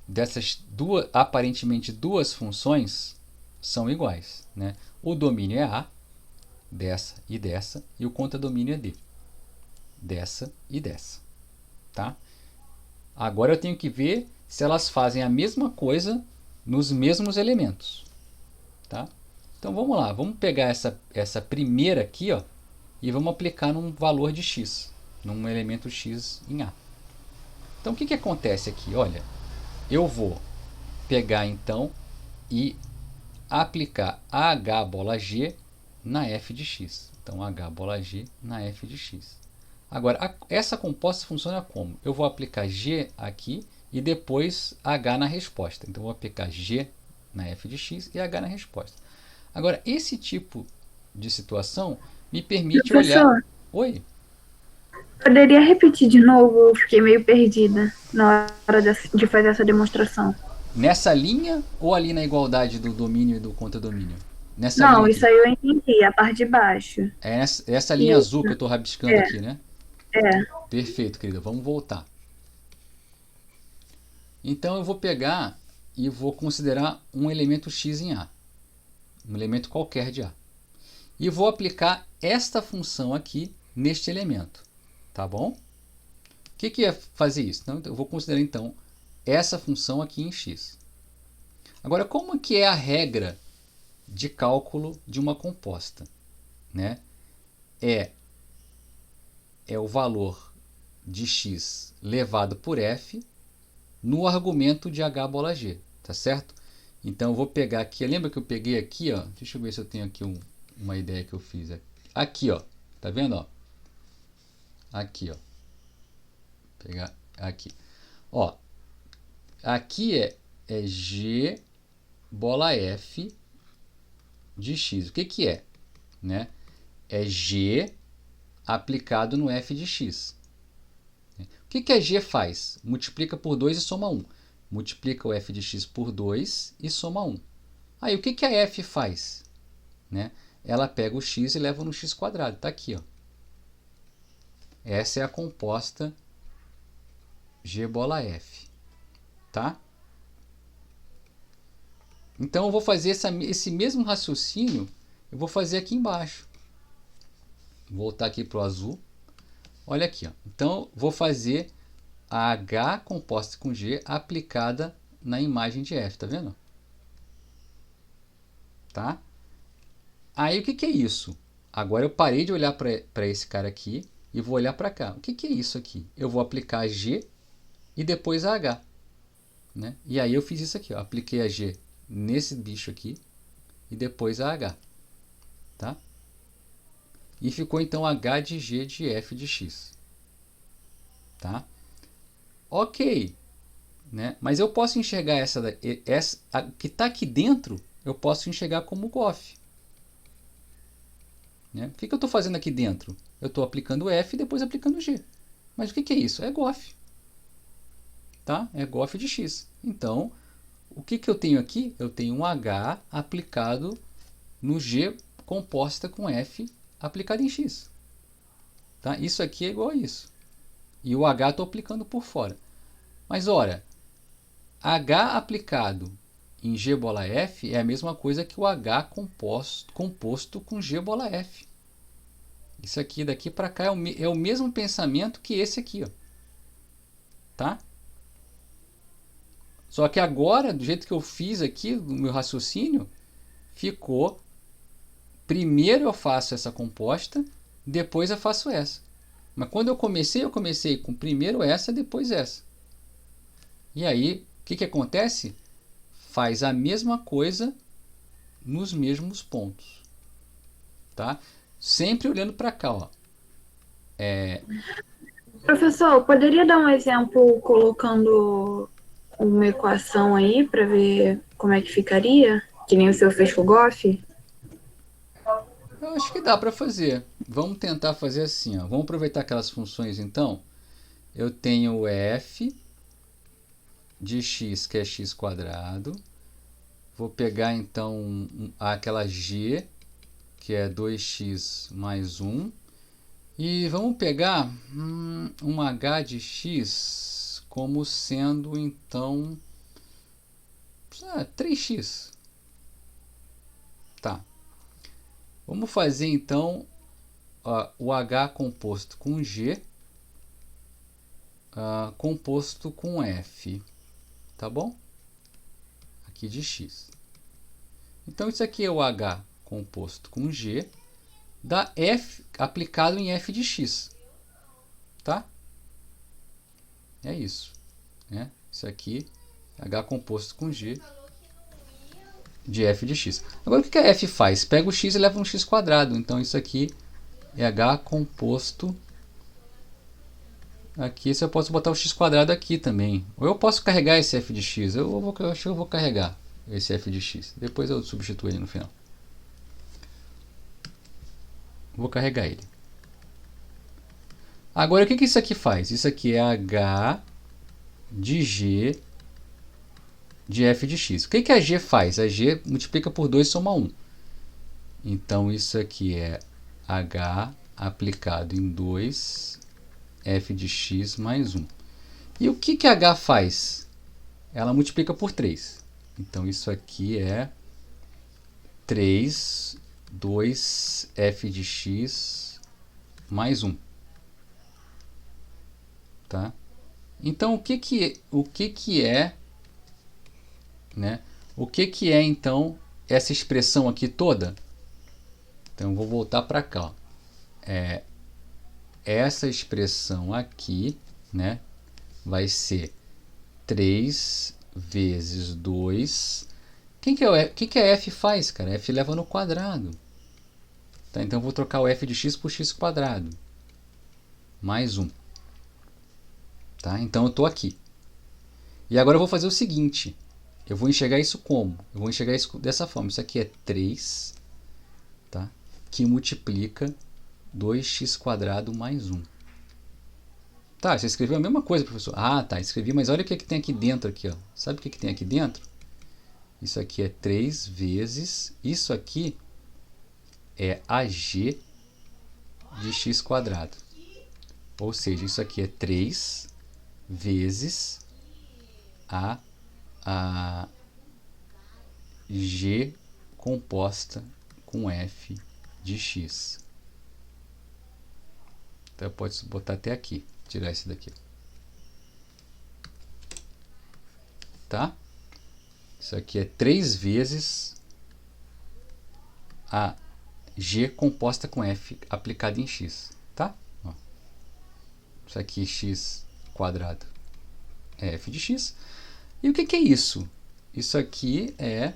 dessas aparentemente duas funções são iguais. Né? O domínio é A, dessa, e o contradomínio é D, dessa e dessa. Tá? Agora eu tenho que ver se elas fazem a mesma coisa nos mesmos elementos. Tá? Então vamos lá, vamos pegar essa primeira aqui, ó, e vamos aplicar num valor de x, num elemento x em A. Então o que acontece aqui? Olha, eu vou pegar então e aplicar H bola G na f de x. Então H bola G na f de x. Agora, essa composta funciona como? Eu vou aplicar G aqui e depois H na resposta. Então eu vou aplicar G na f de x e H na resposta. Agora, esse tipo de situação me permite olhar... Oi? Poderia repetir de novo? Eu fiquei meio perdida na hora de fazer essa demonstração. Nessa linha ou ali na igualdade do domínio e do contradomínio? Nessa Não, linha isso aqui. aí eu entendi, a parte de baixo. É essa linha E, azul que eu estou rabiscando é, aqui, né? é. Perfeito, querida. Vamos voltar. Então eu vou pegar e vou considerar um elemento x em A. Um elemento qualquer de A. E vou aplicar esta função aqui neste elemento. Tá bom? O que é fazer isso? Então, eu vou considerar então essa função aqui em x. Agora, como que é a regra de cálculo de uma composta? Né? É o valor de x levado por f no argumento de h bola g, tá certo? Então eu vou pegar aqui, lembra que eu peguei aqui, ó, deixa eu ver se eu tenho aqui uma ideia que eu fiz. Aqui, ó, tá vendo, ó? Aqui, ó. Vou pegar aqui. Ó, aqui é g bola f de x. O que é? Né? É g aplicado no f de x. O que a g faz? Multiplica por 2 e soma 1. Multiplica o f de x por 2 e soma 1. Aí o que a f faz? Né? Ela pega o x e leva no x quadrado. Está aqui. Ó. Essa é a composta g bola f. Tá? Então eu vou fazer esse mesmo raciocínio, eu vou fazer aqui embaixo. Vou voltar aqui para o azul. Olha aqui. Ó. Então vou fazer a H composta com G aplicada na imagem de F, tá vendo? Tá? Aí o que é isso? Agora eu parei de olhar para esse cara aqui e vou olhar para cá. O que é isso aqui? Eu vou aplicar G e depois a H. Né? E aí eu fiz isso aqui, ó. Apliquei a G nesse bicho aqui e depois a H. Tá? E ficou então H de G de F de X. Tá? Ok. Né? Mas eu posso enxergar essa que está aqui dentro, eu posso enxergar como GOF. Né? O que eu estou fazendo aqui dentro? Eu estou aplicando F e depois aplicando G. Mas o que é isso? É GOF. Tá? É GOF de X. Então, o que eu tenho aqui? Eu tenho um H aplicado no G composta com F aplicado em X. Tá? Isso aqui é igual a isso. E o H estou aplicando por fora. Mas, ora, H aplicado em G bola F é a mesma coisa que o H composto com G bola F. Isso aqui daqui para cá é o mesmo pensamento que esse aqui. Ó. Tá? Só que agora, do jeito que eu fiz aqui, no meu raciocínio, ficou... Primeiro eu faço essa composta, depois eu faço essa. Mas quando eu comecei com primeiro essa, depois essa. E aí, o que acontece? Faz a mesma coisa nos mesmos pontos. Tá? Sempre olhando para cá. Ó. Professor, poderia dar um exemplo colocando uma equação aí para ver como é que ficaria? Que nem o senhor fez com o GOF? Eu acho que dá para fazer. Vamos tentar fazer assim. Ó. Vamos aproveitar aquelas funções então. Eu tenho o f de x, que é x quadrado. Vou pegar então aquela g, que é 2x mais 1. E vamos pegar um h de x como sendo então 3x. Tá. Vamos fazer então o h composto com g composto com f. Tá bom? Aqui de x. Então isso aqui é o h composto com g da f aplicado em f de x. Tá? É isso. Né? Isso aqui é h composto com g de f de x. Agora o que a f faz? Pega o x e leva no x quadrado. Então isso aqui é h composto. Aqui eu posso botar o x quadrado aqui também. Ou eu posso carregar esse f de x. Eu acho que eu vou carregar esse f de x. Depois eu substituo ele no final. Vou carregar ele. Agora, o que isso aqui faz? Isso aqui é H de G de f de x. O que a G faz? A G multiplica por 2 e soma 1. Então, isso aqui é H aplicado em 2 f de x mais 1. E o que H faz? Ela multiplica por 3. Então, isso aqui é 3, 2f de x mais 1. Tá? Então, o que é, né? O que é, então, essa expressão aqui toda? Então, eu vou voltar para cá. Ó. Essa expressão aqui, né, vai ser 3 vezes 2. O que a f faz, cara? F leva no quadrado. Tá? Então, eu vou trocar o f de x por x quadrado. Mais 1. Tá? Então, eu estou aqui. E agora eu vou fazer o seguinte. Eu vou enxergar isso como? Eu vou enxergar isso dessa forma. Isso aqui é 3, tá? Que multiplica 2x quadrado mais 1. Tá, você escreveu a mesma coisa, professor. Ah, tá, escrevi, mas olha o que tem aqui dentro. Aqui, ó. Sabe o que tem aqui dentro? Isso aqui é 3 vezes... Isso aqui é AG de x quadrado. Ou seja, isso aqui é 3 vezes a G composta com f de x. Então, eu posso botar até aqui. Tirar esse daqui. Tá? Isso aqui é 3 vezes a G composta com f aplicada em x. Tá? Ó. Isso aqui, x quadrado, é f de x. E o que é isso? Isso aqui é...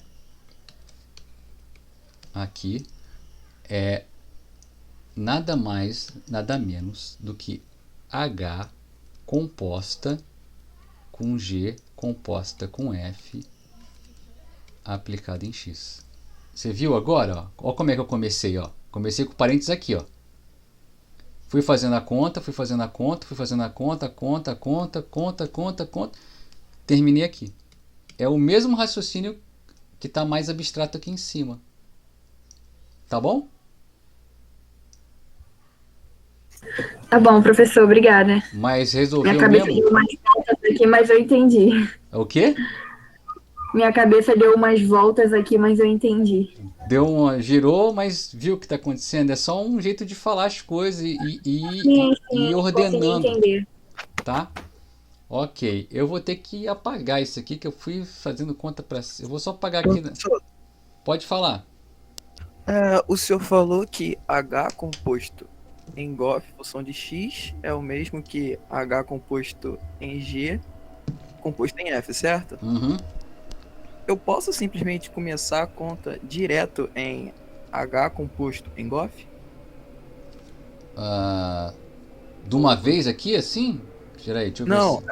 Aqui é nada mais, nada menos do que H composta com G composta com F aplicada em X. Você viu agora? Ó? Olha como é que eu comecei. Ó. Comecei com parênteses aqui. Ó. Fui fazendo a conta, fui fazendo a conta, fui fazendo a conta, conta. Terminei aqui. É o mesmo raciocínio que está mais abstrato aqui em cima. Tá bom? Tá bom, professor, obrigada. Mas resolveu Minha cabeça mesmo? deu umas voltas aqui, mas eu entendi. O quê? Minha cabeça deu umas voltas aqui, mas eu entendi. Girou, mas viu o que está acontecendo? É só um jeito de falar as coisas e Sim, ordenando. consegui entender. Tá? Ok. Eu vou ter que apagar isso aqui que eu fui fazendo conta para... Eu vou só apagar aqui. Professor, Pode falar. o senhor falou que H composto em GOF função de x é o mesmo que H composto em G composto em F, certo? Uhum. Eu posso simplesmente começar a conta direto em H composto em GOF? De uma vez aqui, assim? Peraí, deixa eu ver. Não,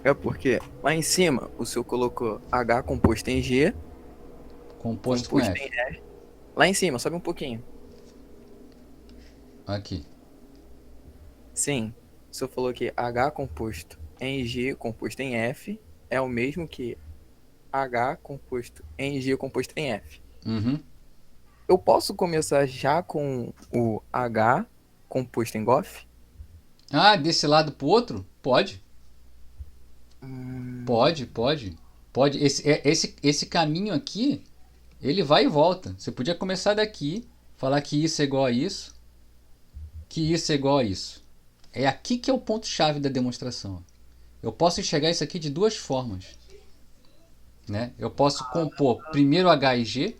é porque lá em cima o senhor colocou H composto em G Composto com composto F. em F. Lá em cima, sobe um pouquinho. Aqui. Sim, o senhor falou que H composto em G composto em F é o mesmo que H composto em G composto em F. Uhum. Eu posso começar já com o H composto em GOF? Ah, desse lado pro outro? Pode. Pode. Esse caminho aqui, ele vai e volta. Você podia começar daqui, falar que isso é igual a isso, que isso é igual a isso. É aqui que é o ponto-chave da demonstração. Eu posso enxergar isso aqui de duas formas. Né? Eu posso compor primeiro H e G,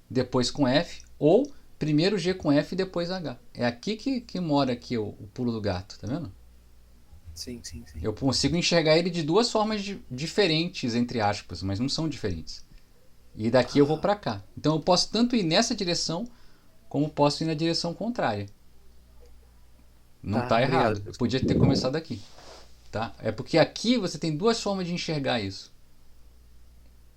depois com F, ou primeiro G com F e depois H. É aqui que mora aqui o pulo do gato, tá vendo? Sim. Eu consigo enxergar ele de duas formas diferentes, entre aspas, mas não são diferentes. E daqui eu vou para cá. Então eu posso tanto ir nessa direção, como posso ir na direção contrária. Não está errado. Obrigado. Eu podia ter começado aqui. Tá? É porque aqui você tem duas formas de enxergar isso.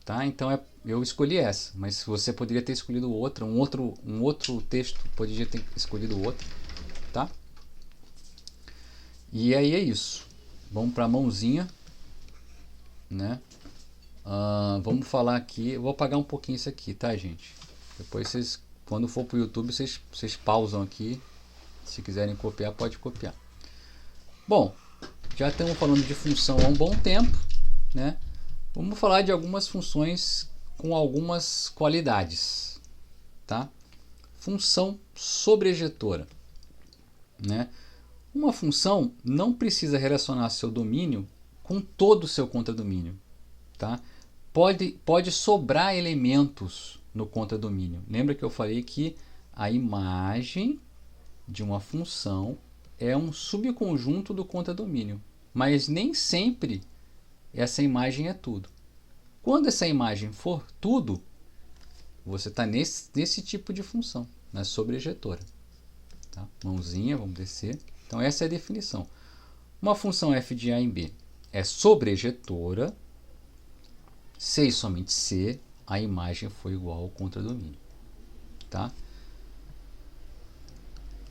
Tá? Então eu escolhi essa, mas você poderia ter escolhido outra, um outro texto poderia ter escolhido outro, tá? E aí é isso. Vamos para a mãozinha, né? Vamos falar aqui. Eu vou apagar um pouquinho isso aqui, tá, gente? Depois vocês, quando for para o YouTube, vocês pausam aqui. Se quiserem copiar, pode copiar. Bom, já estamos falando de função há um bom tempo, né? Vamos falar de algumas funções com algumas qualidades, tá? Função sobrejetora, né? Uma função não precisa relacionar seu domínio com todo o seu contradomínio, tá? Pode sobrar elementos no contradomínio. Lembra que eu falei que a imagem de uma função é um subconjunto do contradomínio, mas nem sempre essa imagem é tudo. Quando essa imagem for tudo, você está nesse tipo de função, na sobrejetora. Tá? Mãozinha, vamos descer. Então essa é a definição. Uma função f de a em b é sobrejetora se e somente se a imagem for igual ao contradomínio. Tá?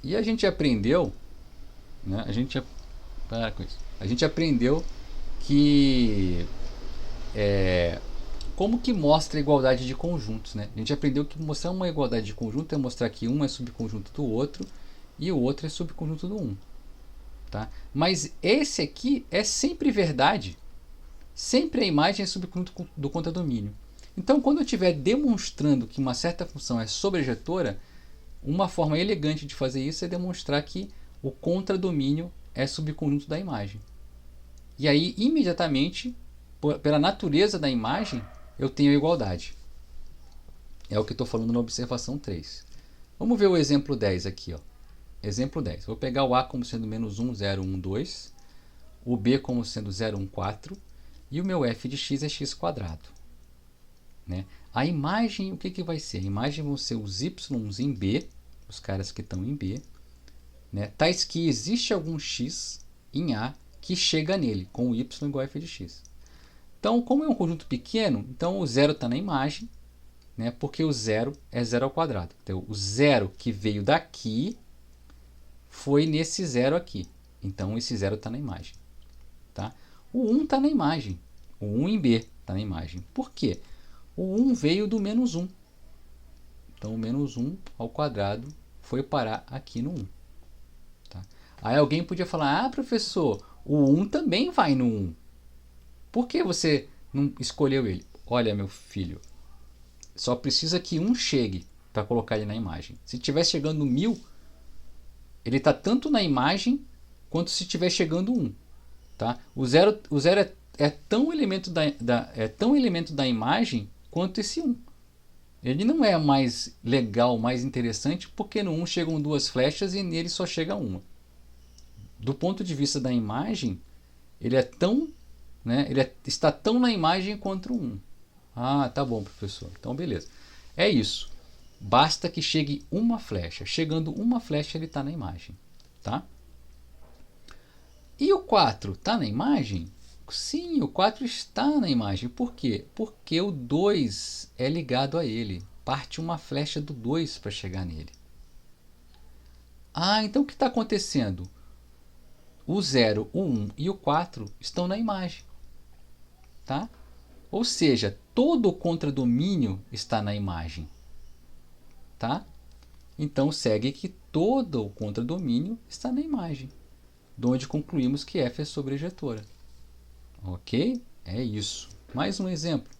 E a gente aprendeu, né? A gente aprendeu que como que mostra a igualdade de conjuntos, né? A gente aprendeu que mostrar uma igualdade de conjunto é mostrar que um é subconjunto do outro e o outro é subconjunto do um, tá? Mas esse aqui é sempre verdade. Sempre a imagem é subconjunto do contradomínio. Então, quando eu estiver demonstrando que uma certa função é sobrejetora, uma forma elegante de fazer isso é demonstrar que o contradomínio é subconjunto da imagem. E aí, imediatamente, pela natureza da imagem, eu tenho a igualdade. É o que estou falando na observação 3. Vamos ver o exemplo 10 aqui. Ó. Exemplo 10. Vou pegar o A como sendo menos 1, 0, 1, 2. O B como sendo 0, 1, 4. E o meu f de x é x quadrado. Né? A imagem, o que vai ser? A imagem vão ser os y em B, os caras que estão em B, né? Tais que existe algum x em A que chega nele, com o y igual a f de x. Então, como é um conjunto pequeno, então o zero está na imagem, né? Porque o zero é zero ao quadrado. Então, o zero que veio daqui foi nesse zero aqui. Então, esse zero está na imagem. Tá? O 1 está na imagem. O 1 em B está na imagem. Por quê? O 1 veio do menos 1. Então, o menos 1 ao quadrado foi parar aqui no 1. Tá? Aí alguém podia falar, professor, o 1 também vai no 1. Por que você não escolheu ele? Olha, meu filho, só precisa que 1 chegue para colocar ele na imagem. Se estiver chegando no 1000, ele está tanto na imagem quanto se estiver chegando 1. Tá? O zero é tão elemento da imagem quanto esse 1. Ele não é mais legal, mais interessante, porque no 1 chegam 2 flechas e nele só chega uma. Do ponto de vista da imagem, ele é tão, né, está tão na imagem quanto o 1. Ah, tá bom, professor. Então, beleza. É isso. Basta que chegue uma flecha. Chegando uma flecha, ele está na imagem. Tá? E o 4 está na imagem? Sim, o 4 está na imagem. Por quê? Porque o 2 é ligado a ele. Parte uma flecha do 2 para chegar nele. Ah, então o que está acontecendo? O 0, o 1 e o 4 estão na imagem. Tá? Ou seja, todo o contradomínio está na imagem. Tá? Então segue que todo o contradomínio está na imagem. De onde concluímos que f é sobrejetora. Ok? É isso. Mais um exemplo.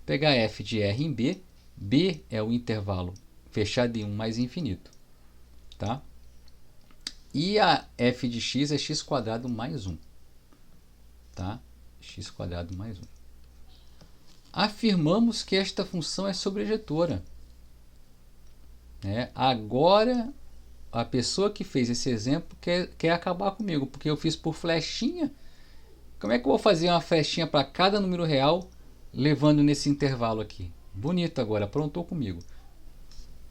Pegar f de r em B. B é o intervalo fechado em 1 mais infinito. Tá? E a f de x é x quadrado mais 1. Tá? X quadrado mais 1. Afirmamos que esta função é sobrejetora. Agora, a pessoa que fez esse exemplo quer acabar comigo, porque eu fiz por flechinha. Como é que eu vou fazer uma flechinha para cada número real, levando nesse intervalo aqui? Bonito agora, aprontou comigo.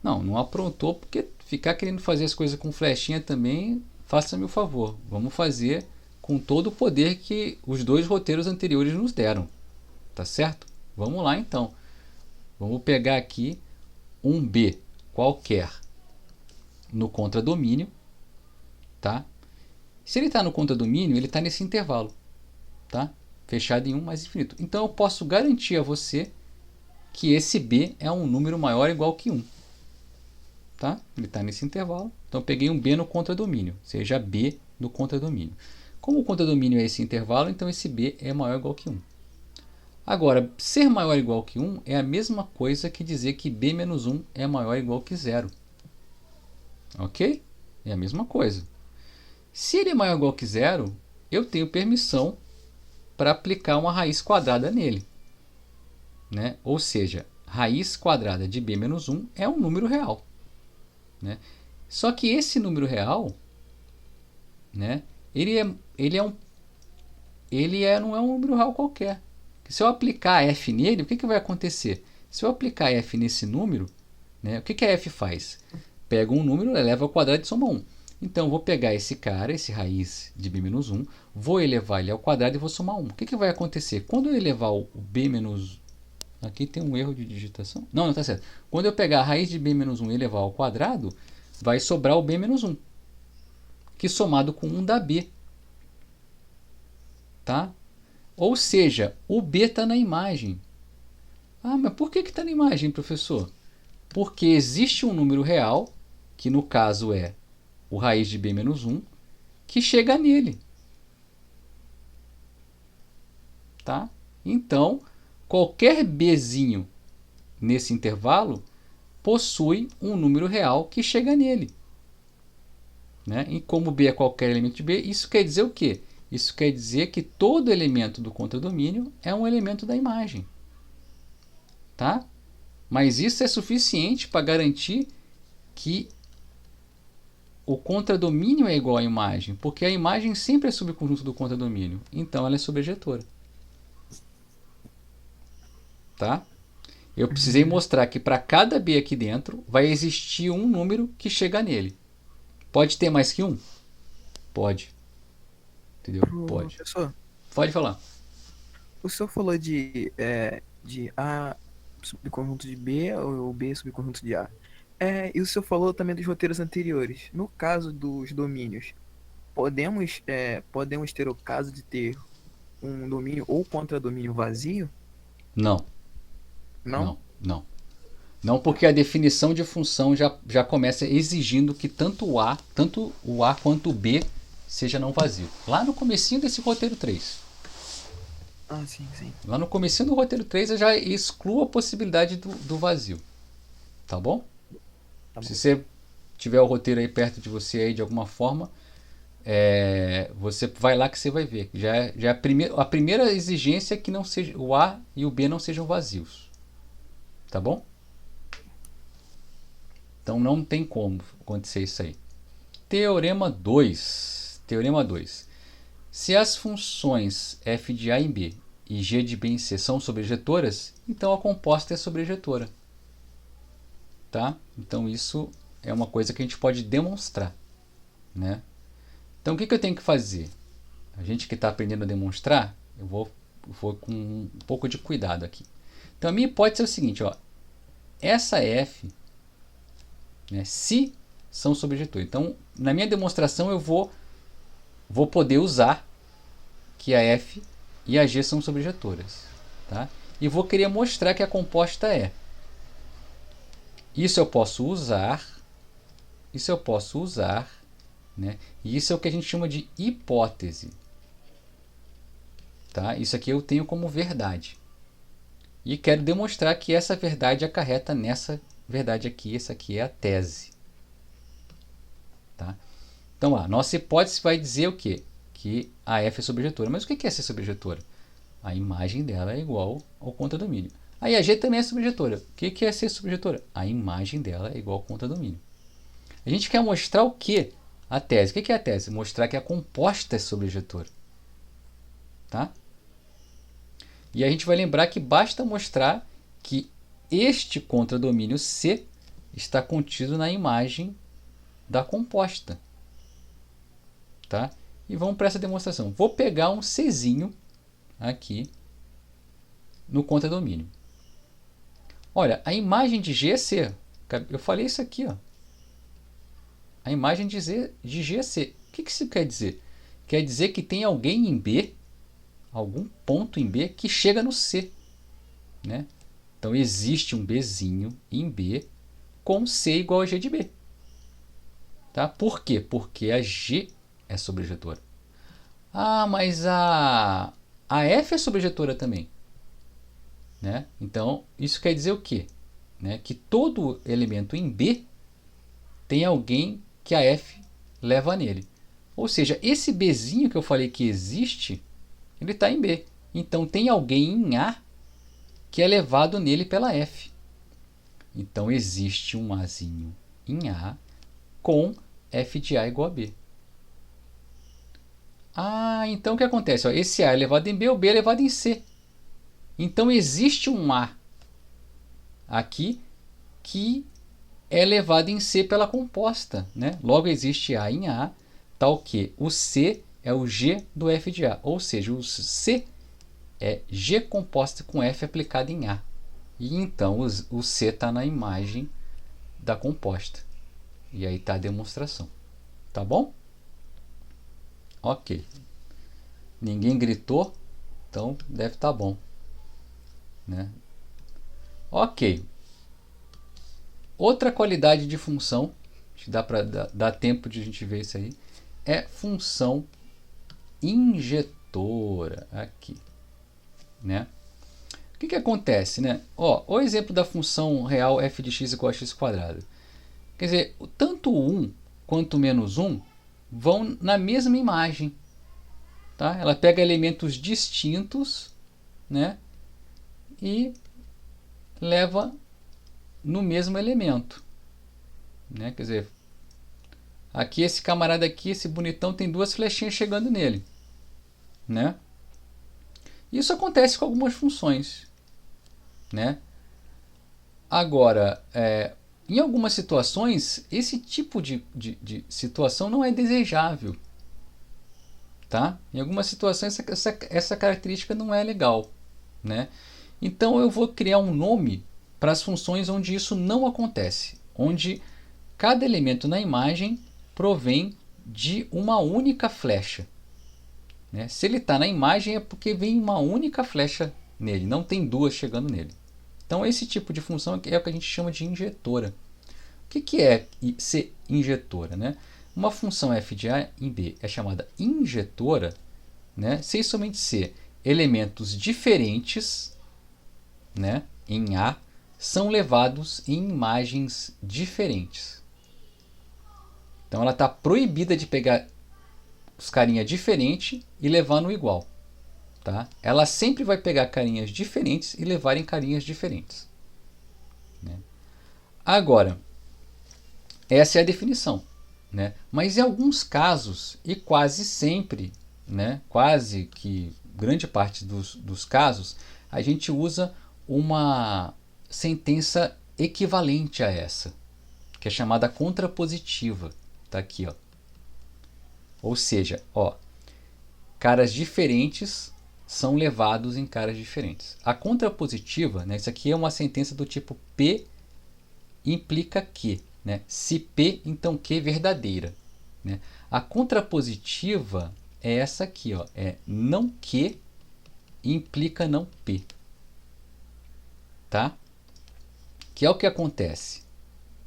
Não aprontou, porque ficar querendo fazer as coisas com flechinha também, faça-me o favor. Vamos fazer com todo o poder que os 2 roteiros anteriores nos deram. Tá certo? Vamos lá então. Vamos pegar aqui um B qualquer no contradomínio, tá? Se ele está no contradomínio, ele está nesse intervalo, tá? Fechado em 1 mais infinito. Então eu posso garantir a você que esse B é um número maior ou igual que 1. Tá? Ele está nesse intervalo. Então eu peguei um B no contradomínio, seja B no contradomínio. Como o contradomínio é esse intervalo, então esse B é maior ou igual que 1. Agora, ser maior ou igual que 1 é a mesma coisa que dizer que B menos 1 é maior ou igual que 0. Ok? É a mesma coisa. Se ele é maior ou igual que 0, eu tenho permissão para aplicar uma raiz quadrada nele. Né? Ou seja, raiz quadrada de B menos 1 é um número real. Né? Só que esse número real, né, não é um número real qualquer. Se eu aplicar f nele, o que vai acontecer? Se eu aplicar f nesse número, né, o que a f faz? Pega um número, eleva ao quadrado e soma 1. Então, eu vou pegar esse cara, esse raiz de b menos 1, vou elevar ele ao quadrado e vou somar 1. O que vai acontecer? Quando eu elevar o b menos... Aqui tem um erro de digitação. Não, está certo. Quando eu pegar a raiz de b menos 1 e elevar ao quadrado, vai sobrar o b menos 1, que somado com 1 dá b. Tá? Ou seja, o b está na imagem. Ah, mas por que está na imagem, professor? Porque existe um número real, que no caso é o raiz de b menos 1, que chega nele. Tá? Então, qualquer bzinho nesse intervalo possui um número real que chega nele. Né? E como b é qualquer elemento de b, isso quer dizer o quê? Isso quer dizer que todo elemento do contradomínio é um elemento da imagem. Tá? Mas isso é suficiente para garantir que o contradomínio é igual à imagem, porque a imagem sempre é subconjunto do contradomínio, então ela é sobrejetora. Tá? Eu precisei mostrar que para cada B aqui dentro vai existir um número que chega nele. Pode ter mais que um? Pode. Entendeu? Pode. Professor, Pode falar. o senhor falou de A subconjunto de B ou B subconjunto de A. E o senhor falou também dos roteiros anteriores. No caso dos domínios, podemos ter o caso de ter um domínio ou contradomínio vazio? Não. Não? Não, não. Não, porque a definição de função já começa exigindo que tanto o A quanto o B seja não vazio. Lá no comecinho desse roteiro 3. Ah, sim, sim. Lá no comecinho do roteiro 3 eu já excluo a possibilidade do vazio. Tá bom? Tá bom. Se você tiver o roteiro aí perto de você aí de alguma forma, você vai lá que você vai ver. Já é a primeira exigência é que não seja, o A e o B não sejam vazios. Tá bom? Então não tem como acontecer isso aí. Teorema 2. Teorema 2. Se as funções f de A em B e g de B em C são sobrejetoras, então a composta é sobrejetora. Tá? Então isso é uma coisa que a gente pode demonstrar. Né? Então o que eu tenho que fazer? A gente que está aprendendo a demonstrar, eu vou com um pouco de cuidado aqui. Então a minha hipótese é o seguinte, ó, essa f, né, se são sobrejetores. Então na minha demonstração eu vou poder usar que a f e a g são sobrejetoras. Tá? E vou querer mostrar que a composta é. Isso eu posso usar, né? E isso é o que a gente chama de hipótese. Tá? Isso aqui eu tenho como verdade. E quero demonstrar que essa verdade acarreta nessa verdade aqui. Essa aqui é a tese. Tá? Então, a nossa hipótese vai dizer o quê? Que a f é sobrejetora. Mas o que é ser sobrejetora? A imagem dela é igual ao contradomínio. Aí a g também é sobrejetora. O que é ser sobrejetora? A imagem dela é igual ao contradomínio. A gente quer mostrar o quê? A tese. O que é a tese? Mostrar que a composta é sobrejetora. Tá? E a gente vai lembrar que basta mostrar que este contradomínio C está contido na imagem da composta. Tá? E vamos para essa demonstração. Vou pegar um Czinho aqui no contradomínio. Olha, a imagem de G é C. Eu falei isso aqui, ó. A imagem de G é C. O que isso quer dizer? quer dizer que tem alguém em B, algum ponto em B que chega no C, né? Então existe um Bzinho em B com C igual a G de B. Tá? Por quê? Porque a G é sobrejetora. Ah, mas a F é sobrejetora também. Né? Então, isso quer dizer o quê? Né? Que todo elemento em B tem alguém que a F leva nele. Ou seja, esse Bzinho que eu falei que existe, ele está em B. Então, tem alguém em A que é levado nele pela F. Então, existe um Azinho em A com F de A igual a B. Ah, então o que acontece? Ó, esse A é levado em B, o B é levado em C. Então existe um A aqui que é levado em C pela composta, né? Logo existe A em A, tal que o C é o G do F de A. Ou seja, o C é G composta com F aplicado em A. E então o C está na imagem da composta. E aí está a demonstração. Tá bom? Ok. Ninguém gritou, então deve estar bom. Né? Ok. Outra qualidade de função, acho que dá para dar tempo de a gente ver isso aí, é função injetora. Aqui. Né? O que acontece? Né? Ó, o exemplo da função real f de x igual a x quadrado. Quer dizer, tanto o 1 quanto o menos 1 vão na mesma imagem. Tá? Ela pega elementos distintos, né? E leva no mesmo elemento. Né? Quer dizer, aqui esse camarada aqui, esse bonitão, tem duas flechinhas chegando nele. Né? Isso acontece com algumas funções. Né? Agora, em algumas situações, esse tipo de situação não é desejável. Tá? Em algumas situações, essa característica não é legal. Né? Então, eu vou criar um nome para as funções onde isso não acontece. Onde cada elemento na imagem provém de uma única flecha. Né? Se ele está na imagem é porque vem uma única flecha nele, não tem duas chegando nele. Então, esse tipo de função é o que a gente chama de injetora. O que é ser injetora? Né? Uma função f de A em B é chamada injetora, né? Se e somente se elementos diferentes, né, em A são levados em imagens diferentes. Então ela está proibida de pegar os carinhas diferentes e levar no igual. Tá? Ela sempre vai pegar carinhas diferentes e levar em carinhas diferentes. Né? Agora, essa é a definição. Né? Mas em alguns casos, e quase sempre, né, quase que grande parte dos casos, a gente usa uma sentença equivalente a essa, que é chamada contrapositiva. Tá aqui, ó. Ou seja, ó, caras diferentes são levados em caras diferentes. A contrapositiva, né, isso aqui é uma sentença do tipo P implica que. Né? Se P, então Q verdadeira. Né? A contrapositiva é essa aqui, ó, é não Q implica não P. Tá? Que é o que acontece.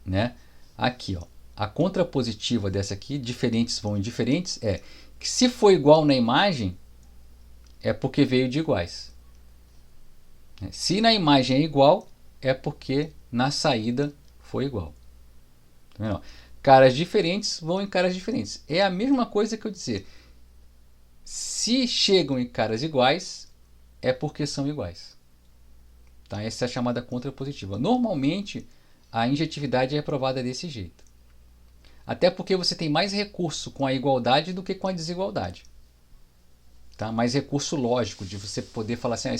Né? Aqui, ó, a contrapositiva dessa aqui, diferentes vão em diferentes, é que se for igual na imagem, é porque veio de iguais. Se na imagem é igual, é porque na saída foi igual. Tá vendo? Caras diferentes vão em caras diferentes. É a mesma coisa que eu dizer. Se chegam em caras iguais, é porque são iguais. Tá? Essa é a chamada contrapositiva. Normalmente, a injetividade é aprovada desse jeito. Até porque você tem mais recurso com a igualdade do que com a desigualdade. Tá? Mais recurso lógico de você poder falar assim,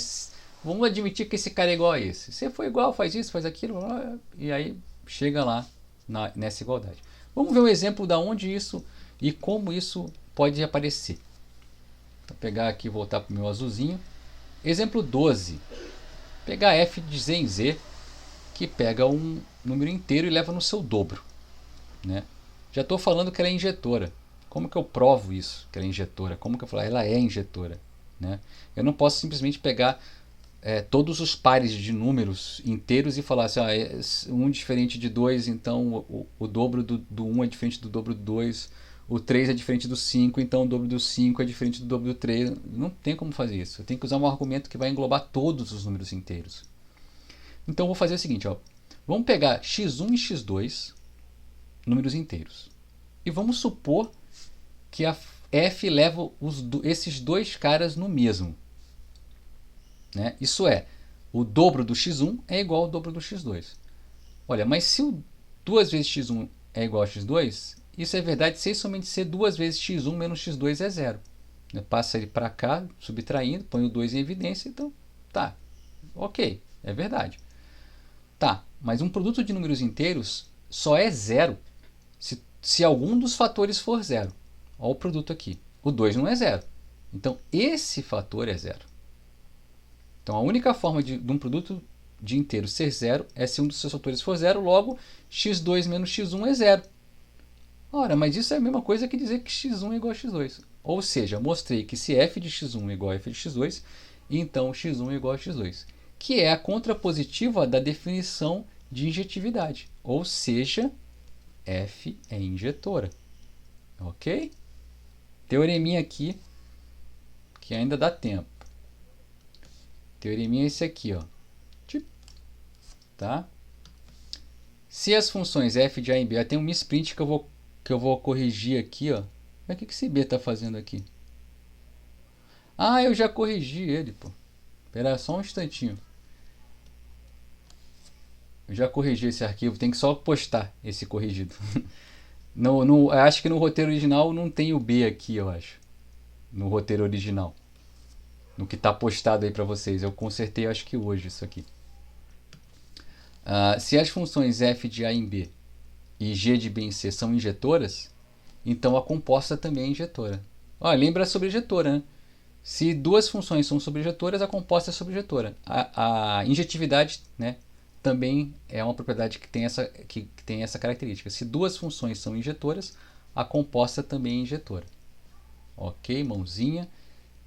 vamos admitir que esse cara é igual a esse. Se for igual, faz isso, faz aquilo, e aí chega lá nessa igualdade. Vamos ver um exemplo da onde isso e como isso pode aparecer. Vou pegar aqui e voltar para o meu azulzinho. Exemplo 12. Pegar f de z em z, que pega um número inteiro e leva no seu dobro. Né? Já estou falando que ela é injetora. Como que eu provo isso, que ela é injetora? Como que eu falo, ela é injetora? Né? Eu não posso simplesmente pegar todos os pares de números inteiros e falar assim, um diferente de 2, então o dobro do 1 é diferente do dobro do 2, o 3 é diferente do 5, então o dobro do 5 é diferente do dobro do 3. Não tem como fazer isso. Eu tenho que usar um argumento que vai englobar todos os números inteiros. Então eu vou fazer o seguinte, vamos pegar x1 e x2, números inteiros, e vamos supor que a f leva esses dois caras no mesmo. Né? Isso é, o dobro do x1 é igual ao dobro do x2. Olha, mas se o 2 vezes x1 é igual a x2, isso é verdade se somente ser 2 vezes x1 menos x2 é zero. Passa ele para cá, subtraindo, põe o 2 em evidência, então tá, ok, é verdade. Tá, mas um produto de números inteiros só é zero se algum dos fatores for zero. Olha o produto aqui. O 2 não é zero. Então, esse fator é zero. Então, a única forma de um produto de inteiro ser zero é se um dos seus fatores for zero, logo, x2 menos x1 é zero. Ora, mas isso é a mesma coisa que dizer que x1 é igual a x2. Ou seja, mostrei que se f de x1 é igual a f de x2, então x1 é igual a x2. Que é a contrapositiva da definição de injetividade. Ou seja, f é injetora. Ok? Teoreminha aqui, que ainda dá tempo. Teoreminha é esse aqui, tá? Se as funções f de a em b, tem um misprint que eu vou corrigir aqui, Mas o que esse b está fazendo aqui? Ah, eu já corrigi ele, pô. Espera só um instantinho. Eu já corrigi esse arquivo, tem que só postar esse corrigido. Acho que no roteiro original não tem o b aqui, eu acho. No roteiro original. No que está postado aí para vocês. Eu consertei, acho que hoje, isso aqui. Se as funções f de a em b e g de b em c são injetoras, então a composta também é injetora. Lembra a sobrejetora, né? Se duas funções são sobrejetoras, a composta é sobrejetora. A injetividade, né, também é uma propriedade que tem essa característica. Se duas funções são injetoras, a composta também é injetora. Ok, mãozinha.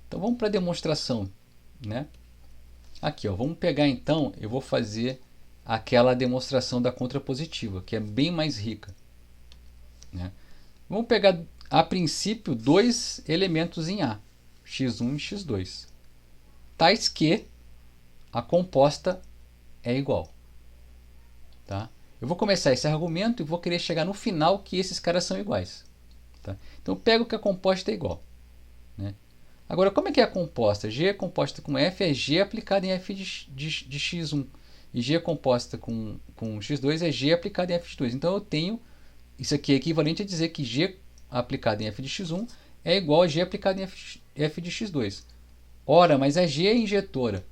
Então vamos para a demonstração, né? Aqui, vamos pegar então, eu vou fazer aquela demonstração da contrapositiva, que é bem mais rica, né? Vamos pegar, a princípio, dois elementos em A, x1 e x2, tais que a composta é igual. Tá? Eu vou começar esse argumento e vou querer chegar no final que esses caras são iguais. Tá? Então eu pego que a composta é igual. Né? Agora, como é que é a composta? G é composta com F é G aplicado em F de x1. E G é composta com x2 é G aplicado em F de 2. Então eu tenho, isso aqui é equivalente a dizer que G aplicado em F de x1 é igual a G aplicado em F de x2. Ora, mas a G é injetora.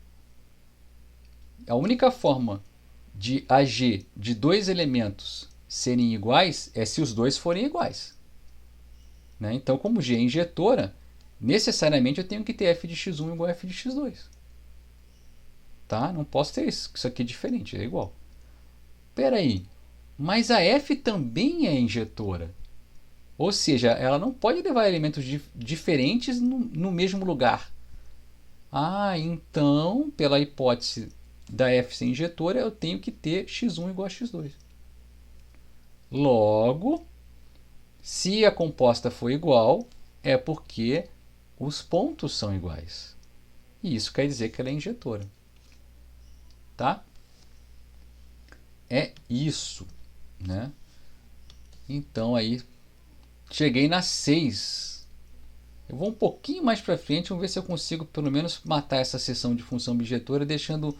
A única forma de a G de dois elementos serem iguais é se os dois forem iguais. Né? Então, como G é injetora, necessariamente eu tenho que ter F de x1 igual a F de x2. Tá? Não posso ter isso aqui diferente, é igual. Espera aí, mas a F também é injetora. Ou seja, ela não pode levar elementos diferentes no mesmo lugar. Então, pela hipótese da F ser injetora, eu tenho que ter x1 igual a x2. Logo, se a composta for igual, é porque os pontos são iguais. E isso quer dizer que ela é injetora. Tá? É isso. Né? Então, aí, cheguei na 6. Eu vou um pouquinho mais para frente, vamos ver se eu consigo pelo menos matar essa seção de função bijetora, deixando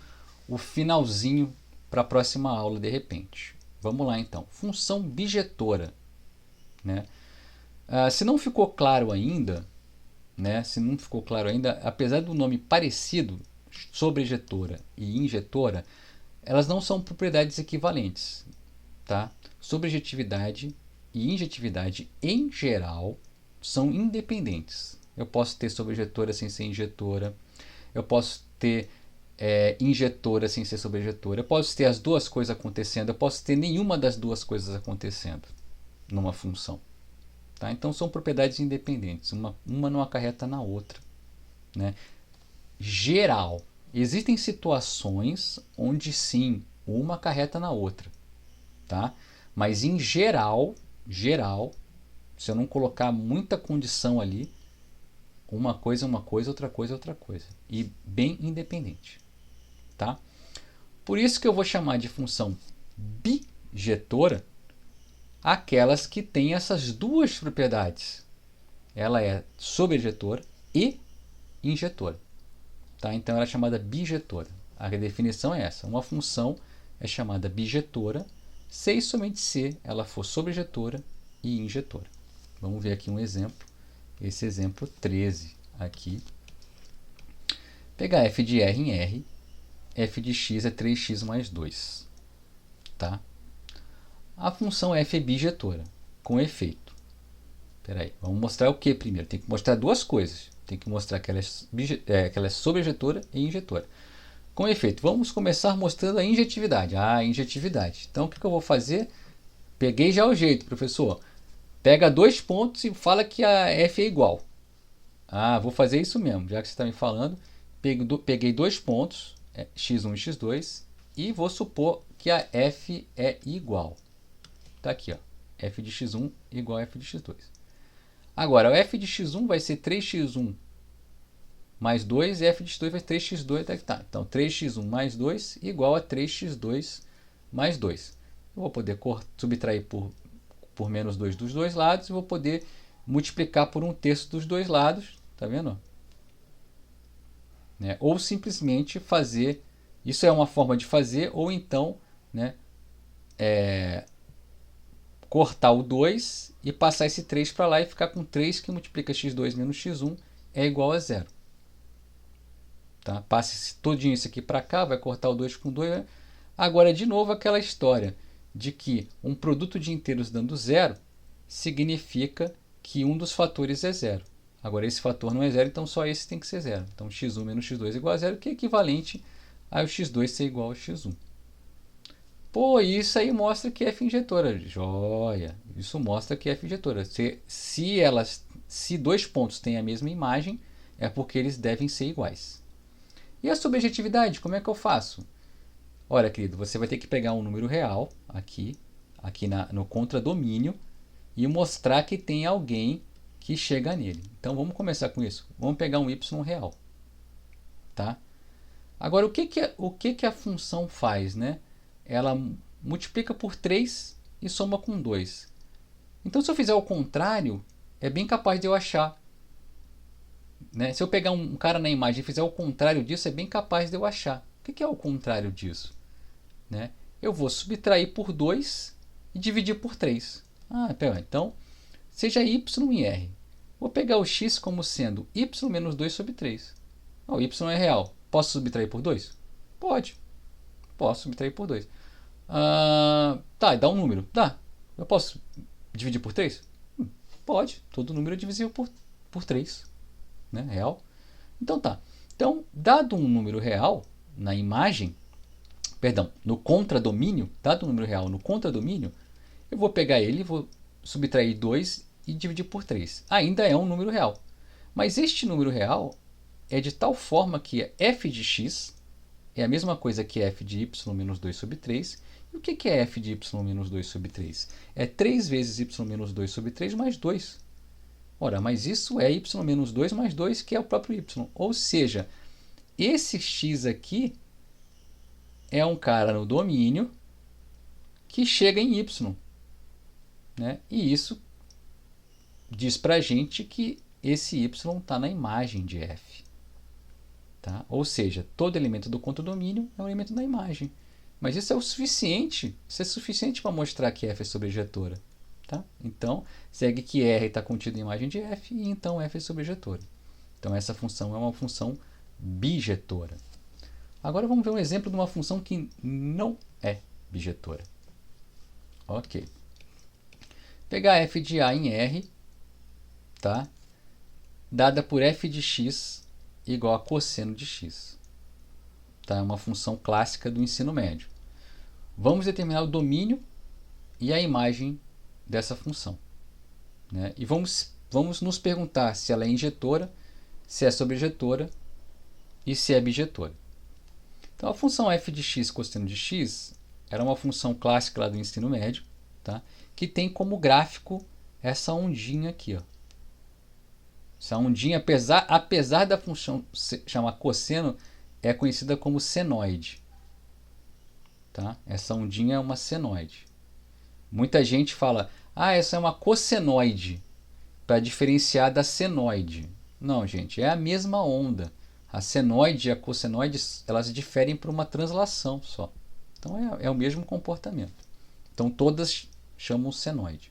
o finalzinho para a próxima aula de repente. Vamos lá então. Função bijetora. Né? Se não ficou claro ainda, apesar do nome parecido, sobrejetora e injetora, elas não são propriedades equivalentes. Tá? Sobrejetividade e injetividade, em geral, são independentes. Eu posso ter sobrejetora sem ser injetora. Eu posso ter injetora sem ser sobrejetora. Eu posso ter as duas coisas acontecendo. Eu posso ter nenhuma das duas coisas acontecendo numa função. Tá? Então são propriedades independentes, uma não acarreta na outra, né? Geral. Existem situações onde sim, uma acarreta na outra, tá? Mas em geral, se eu não colocar muita condição ali, uma coisa é uma coisa, outra coisa é outra coisa. E bem independente, tá? Por isso que eu vou chamar de função bijetora aquelas que têm essas duas propriedades. Ela é sobrejetora e injetora. Tá? Então ela é chamada bijetora. A definição é essa. Uma função é chamada bijetora se e somente se ela for sobrejetora e injetora. Vamos ver aqui um exemplo. Esse exemplo 13 aqui. Pegar f de r em r. F de x é 3x mais 2. Tá? A função f é bijetora, com efeito. Espera aí, vamos mostrar o que primeiro? Tem que mostrar duas coisas. Tem que mostrar que ela é sobrejetora e injetora. Com efeito, vamos começar mostrando a injetividade. Então, o que eu vou fazer? Peguei já o jeito, professor. Pega 2 pontos e fala que a f é igual. Vou fazer isso mesmo, já que você está me falando. Peguei 2 pontos, x1 e x2, e vou supor que a f é igual. Está aqui, ó, f de x1 igual a f de x2. Agora, o f de x1 vai ser 3x1 mais 2 e f de x2 vai ser 3x2. Tá. Então, 3x1 mais 2 igual a 3x2 mais 2. Eu vou poder subtrair por menos 2 dos dois lados e vou poder multiplicar por 1/3 dos dois lados. Tá vendo? Né? Ou simplesmente fazer... Isso é uma forma de fazer, ou então... né, cortar o 2 e passar esse 3 para lá e ficar com 3 que multiplica x2 menos x1 é igual a 0. Tá? Passe todinho isso aqui para cá, vai cortar o 2 com 2. Agora, de novo, aquela história de que um produto de inteiros dando 0 significa que um dos fatores é 0. Agora, esse fator não é 0, então só esse tem que ser 0. Então, x1 menos x2 é igual a 0, que é equivalente ao x2 ser igual ao x1. Pô, isso aí mostra que f injetora. Joia! Isso mostra que f injetora. Se 2 pontos têm a mesma imagem, é porque eles devem ser iguais. E a subjetividade, como é que eu faço? Olha, querido, você vai ter que pegar um número real, aqui no contradomínio, e mostrar que tem alguém que chega nele. Então, vamos começar com isso. Vamos pegar um y real. Tá? Agora, o que a função faz, né? Ela multiplica por 3 e soma com 2. Então, se eu fizer o contrário, é bem capaz de eu achar. Né? Se eu pegar um cara na imagem e fizer o contrário disso, é bem capaz de eu achar. O que é o contrário disso? Né? Eu vou subtrair por 2 e dividir por 3. Pera, então, seja y em r. Vou pegar o x como sendo y menos 2 sobre 3. O y é real. Posso subtrair por 2? Pode. Posso subtrair por 2. Tá, dá um número. Dá. Eu posso dividir por 3? Pode. Todo número é divisível por 3. Né? Real. Então tá. Então, dado um número real na imagem, no contradomínio, dado um número real no contradomínio, eu vou pegar ele, vou subtrair 2 e dividir por 3. Ainda é um número real. Mas este número real é de tal forma que f de x é a mesma coisa que f de y menos 2 sobre 3. E o que é f de y menos 2 sobre 3? É 3 vezes y menos 2 sobre 3 mais 2. Ora, mas isso é y menos 2 mais 2, que é o próprio y. Ou seja, esse x aqui é um cara no domínio que chega em y. Né? E isso diz para a gente que esse y está na imagem de f. Tá? Ou seja, todo elemento do contradomínio é um elemento da imagem. Mas isso é o suficiente. Isso é suficiente para mostrar que f é sobrejetora. Tá? Então, segue que R está contido em imagem de f e então f é sobrejetora. Então, essa função é uma função bijetora. Agora, vamos ver um exemplo de uma função que não é bijetora. Ok. Pegar f de a em R, tá? Dada por f de x igual a cosseno de x. Tá? É uma função clássica do ensino médio. Vamos determinar o domínio e a imagem dessa função. né? E vamos nos perguntar se ela é injetora, se é sobrejetora e se é bijetora. Então a função f de x cosseno de x era uma função clássica lá do ensino médio, tá? Que tem como gráfico essa ondinha aqui, ó. Essa ondinha, apesar da função chamar cosseno, é conhecida como senoide. Tá? Essa ondinha é uma senoide. Muita gente fala, essa é uma cossenoide, para diferenciar da senoide. Não, gente, é a mesma onda. A senoide e a cossenoide, elas diferem por uma translação só. Então é o mesmo comportamento. Então todas chamam senoide.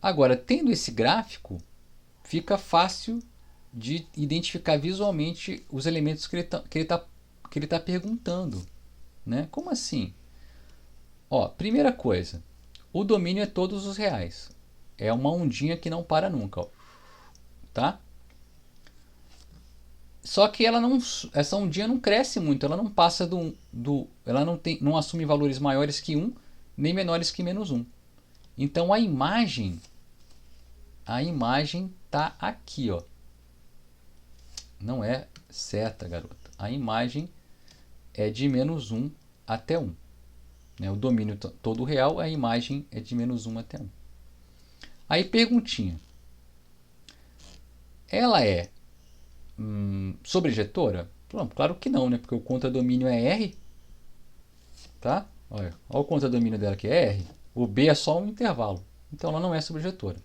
Agora, tendo esse gráfico, fica fácil de identificar visualmente os elementos que ele tá perguntando, né? Como assim? Ó, primeira coisa, o domínio é todos os reais. É uma ondinha que não para nunca, ó. Tá? Só que essa ondinha não cresce muito, ela não passa ela não assume valores maiores que 1, nem menores que -1. Então a imagem tá aqui, ó. Não é seta, garota. A imagem é de -1 até 1. Né? O domínio todo real, a imagem é de -1 até 1. Aí perguntinha. Ela é sobrejetora? Claro que não, né? Porque o contradomínio é R. Tá? Olha o contradomínio dela que é R. O B é só um intervalo. Então ela não é sobrejetora.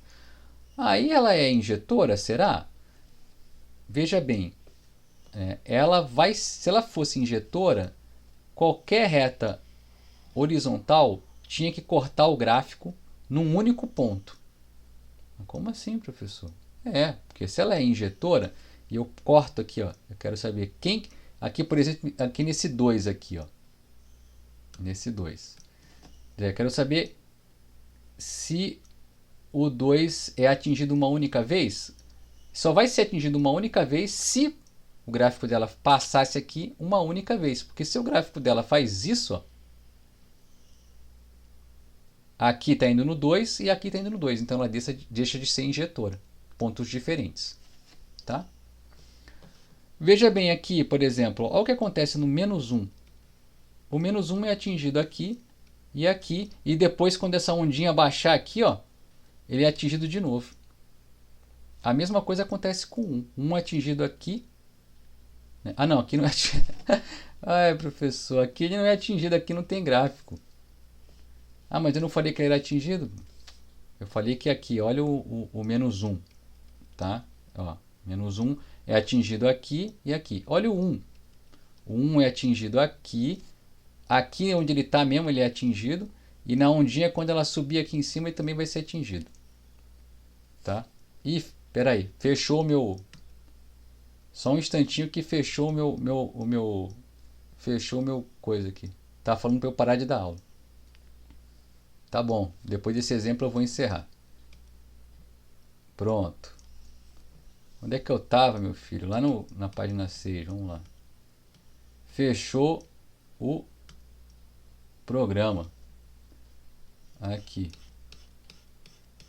Aí ela é injetora, será? Veja bem, se ela fosse injetora, qualquer reta horizontal tinha que cortar o gráfico num único ponto. Como assim, professor? Porque se ela é injetora, e eu corto aqui, ó, eu quero saber quem... Aqui, por exemplo, aqui nesse 2 aqui, ó. Nesse 2. Eu quero saber se o 2 é atingido uma única vez. Só vai ser atingido uma única vez se o gráfico dela passasse aqui uma única vez. Porque se o gráfico dela faz isso, ó, aqui está indo no 2 e aqui está indo no 2. Então ela deixa de ser injetora. Pontos diferentes. Tá? Veja bem aqui, por exemplo, olha o que acontece no -1. O -1 é atingido aqui e aqui. E depois, quando essa ondinha baixar aqui, ó, ele é atingido de novo. A mesma coisa acontece com 1. 1 é atingido aqui. Não, aqui não é atingido. Ai, professor, aqui ele não é atingido, aqui não tem gráfico. Mas eu não falei que ele era atingido? Eu falei que aqui, olha o -1. Tá? Ó, -1 é atingido aqui e aqui. Olha o 1. O 1 é atingido aqui. Aqui onde ele está mesmo, ele é atingido. E na ondinha, quando ela subir aqui em cima, ele também vai ser atingido. Tá? E, peraí, fechou o meu... Só um instantinho que fechou o meu... Fechou o meu coisa aqui. Tá falando para eu parar de dar aula. Tá bom, depois desse exemplo eu vou encerrar. Pronto. Onde é que eu estava, meu filho? Lá na página 6, vamos lá. Fechou o programa. Aqui.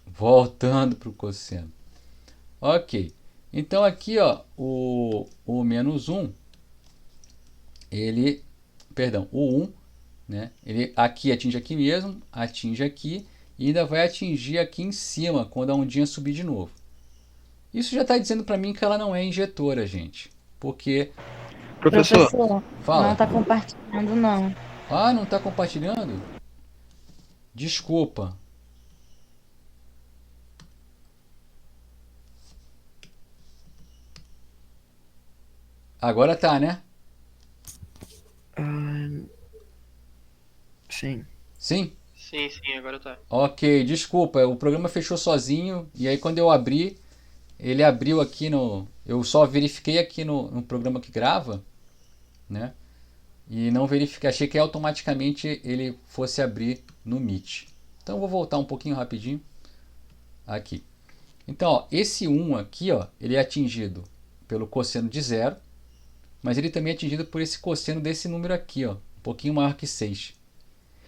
Voltando para o cosseno. Ok. Então aqui, ó, o -1, ele... Perdão, o 1, né? Ele aqui atinge aqui mesmo, atinge aqui e ainda vai atingir aqui em cima quando a ondinha subir de novo. Isso já está dizendo para mim que ela não é injetora, gente. Porque... Professor, fala. não está compartilhando, não. Não está compartilhando? Desculpa. Agora tá, né? Sim. Sim? Sim, agora tá. Ok, desculpa. O programa fechou sozinho. E aí quando eu abri, ele abriu aqui no... Eu só verifiquei aqui no programa que grava, né? E não verifiquei. Achei que automaticamente ele fosse abrir no Meet. Então eu vou voltar um pouquinho rapidinho. Aqui. Então, ó, esse 1 aqui, ó, ele é atingido pelo cosseno de 0. Mas ele também é atingido por esse cosseno desse número aqui, ó, um pouquinho maior que 6.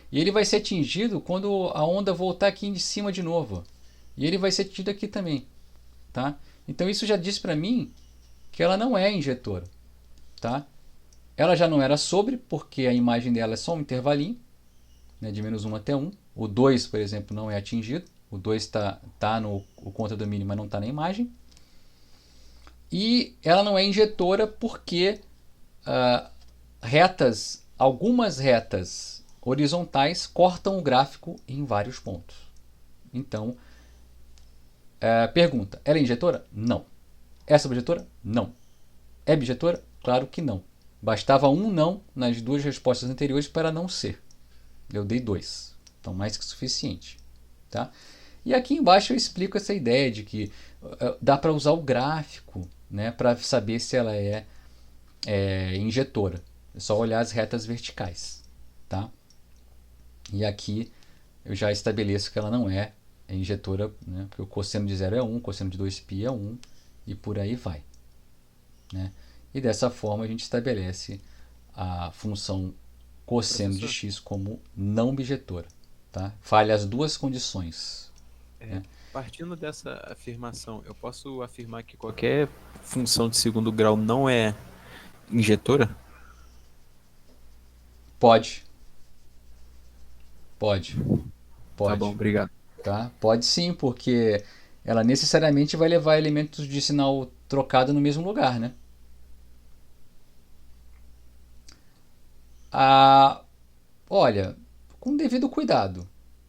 E ele vai ser atingido quando a onda voltar aqui em cima de novo. Ó. E ele vai ser tido aqui também, tá? Então isso já diz para mim que ela não é injetora, tá? Ela já não era sobre, porque a imagem dela é só um intervalinho, né, de -1 até 1. O 2, por exemplo, não é atingido. O 2 está no o contradomínio, mas não está na imagem. E ela não é injetora porque algumas retas horizontais cortam o gráfico em vários pontos. Então, pergunta, ela é injetora? Não. É subjetora? Não. É bijetora? Claro que não. Bastava um não nas duas respostas anteriores para não ser. Eu dei 2. Então, mais que suficiente. Tá? E aqui embaixo eu explico essa ideia de que dá para usar o gráfico, né, para saber se ela é injetora. É só olhar as retas verticais. Tá? E aqui eu já estabeleço que ela não é injetora, né, porque o cosseno de 0 é 1, o cosseno de 2π é 1 e por aí vai. Né? E dessa forma a gente estabelece a função cosseno de x como não bijetora. Tá? Falha as duas condições. Né? Partindo dessa afirmação, eu posso afirmar que qualquer função de segundo grau não é injetora? Pode. Pode. Tá bom, obrigado. Tá? Pode sim, porque ela necessariamente vai levar elementos de sinal trocado no mesmo lugar, né? Olha, com devido cuidado,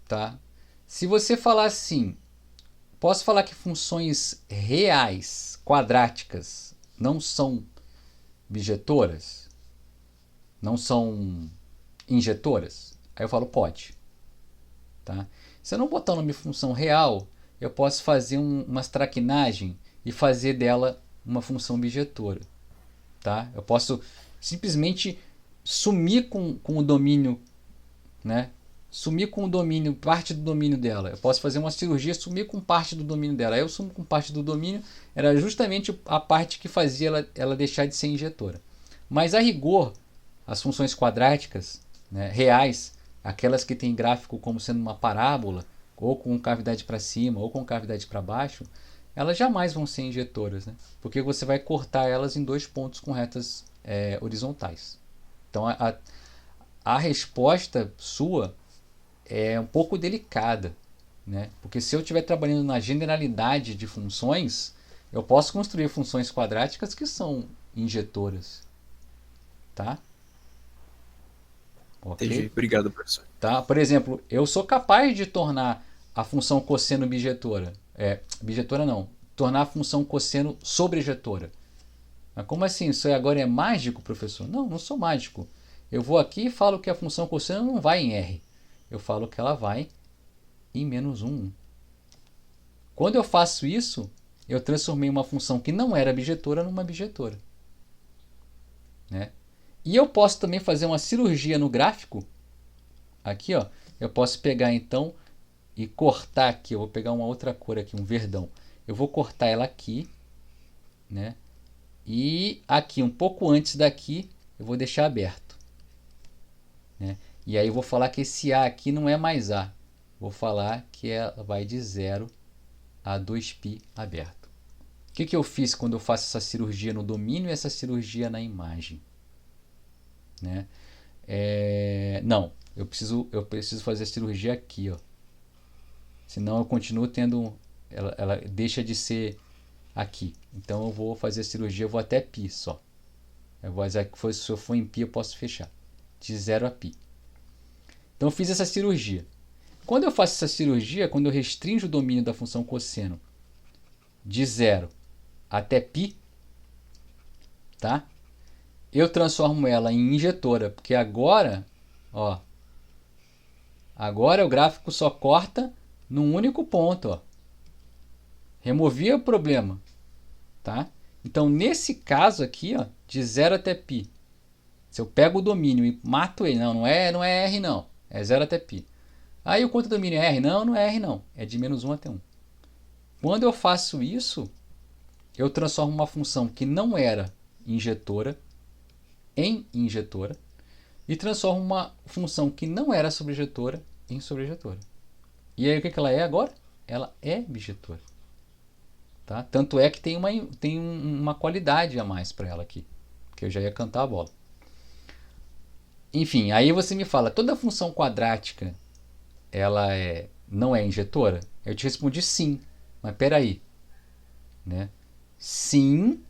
tá? Se você falar assim, posso falar que funções reais, quadráticas, não são bijetoras? Não são injetoras? Aí eu falo, pode. Tá? Se eu não botar o nome função real, eu posso fazer umas traquinagem e fazer dela uma função bijetora. Tá? Eu posso simplesmente sumir com o domínio, né? Sumir com o domínio, parte do domínio dela. Eu posso fazer uma cirurgia, sumir com parte do domínio dela. Aí eu sumo com parte do domínio, era justamente a parte que fazia ela deixar de ser injetora. Mas a rigor, as funções quadráticas, né, reais, aquelas que têm gráfico como sendo uma parábola, ou com cavidade para cima, ou com cavidade para baixo, elas jamais vão ser injetoras, né? Porque você vai cortar elas em 2 pontos com retas horizontais. Então a resposta sua é um pouco delicada, né? Porque se eu estiver trabalhando na generalidade de funções, eu posso construir funções quadráticas que são injetoras. Tá? Ok? Entendi. Obrigado, professor. Tá? Por exemplo, eu sou capaz de tornar a função cosseno bijetora. Bijetora não. Tornar a função cosseno sobrejetora. Mas como assim? Isso agora é mágico, professor? Não, não sou mágico. Eu vou aqui e falo que a função cosseno não vai em R. Eu falo que ela vai em -1. Quando eu faço isso, eu transformei uma função que não era bijetora numa bijetora. Né? E eu posso também fazer uma cirurgia no gráfico. Aqui, ó, eu posso pegar então e cortar aqui. Eu vou pegar uma outra cor aqui, um verdão. Eu vou cortar ela aqui, né? E aqui, um pouco antes daqui, eu vou deixar aberto. Né? E aí eu vou falar que esse A aqui não é mais A. Vou falar que ela vai de 0 a 2π aberto. O que eu fiz quando eu faço essa cirurgia no domínio e essa cirurgia na imagem? Né? Não, eu preciso fazer a cirurgia aqui, ó. Senão eu continuo tendo, ela deixa de ser aqui. Então eu vou fazer a cirurgia, eu vou até π só. Se eu for em π eu posso fechar, de 0 a π. Então eu fiz essa cirurgia. Quando eu faço essa cirurgia, quando eu restringo o domínio da função cosseno de 0 até π, tá? Eu transformo ela em injetora, porque agora, ó, agora o gráfico só corta num único ponto, ó. Removi o problema, tá? Então, nesse caso aqui, ó, de 0 até π, se eu pego o domínio e mato ele, não é R não, é 0 até π. Aí o contradomínio é R? Não é R não, é de -1 até 1. Quando eu faço isso, eu transformo uma função que não era injetora em injetora e transformo uma função que não era sobrejetora em sobrejetora. E aí o que ela é agora? ela é bijetora. Tá? Tanto é que tem uma qualidade a mais para ela aqui, que eu já ia cantar a bola. Enfim, aí você me fala, toda função quadrática ela não é injetora? Eu te respondi sim, mas peraí, né? Sim,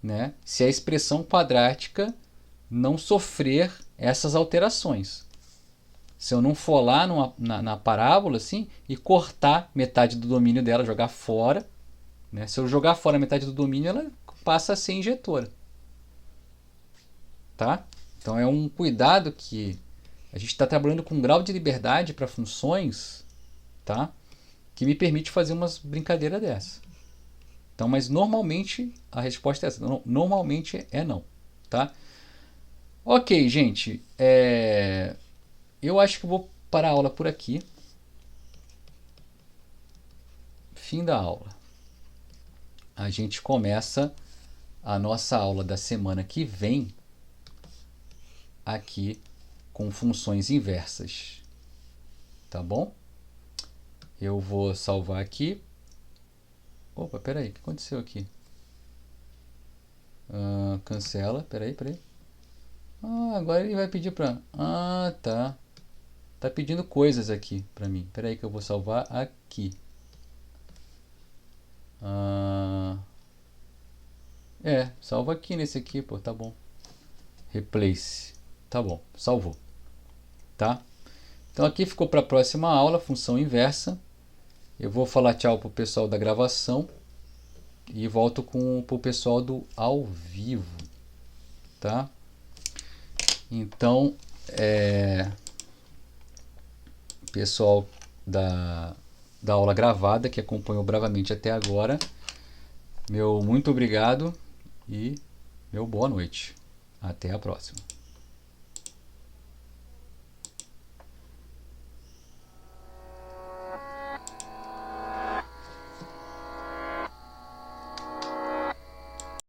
né? Se a expressão quadrática não sofrer essas alterações. Se eu não for lá na parábola assim, e cortar metade do domínio dela, jogar fora, né? Se eu jogar fora metade do domínio, ela passa a ser injetora. Tá? Então é um cuidado que a gente está trabalhando com um grau de liberdade para funções, tá? Que me permite fazer umas brincadeiras dessa. Então, mas normalmente a resposta é essa. Normalmente é não. Tá? Ok, gente. Eu acho que eu vou parar a aula por aqui. Fim da aula. A gente começa a nossa aula da semana que vem aqui com funções inversas. Tá bom? Eu vou salvar aqui. Opa, peraí, o que aconteceu aqui? Cancela, peraí. Agora ele vai pedir pra... tá. Tá pedindo coisas aqui pra mim. Peraí que eu vou salvar aqui. Salva aqui nesse aqui, pô, tá bom. Replace. Tá bom, salvou. Tá? Então aqui ficou para a próxima aula, função inversa. Eu vou falar tchau pro pessoal da gravação e volto pro pessoal do ao vivo, tá? Então, pessoal da aula gravada que acompanhou bravamente até agora, meu muito obrigado e meu boa noite. Até a próxima.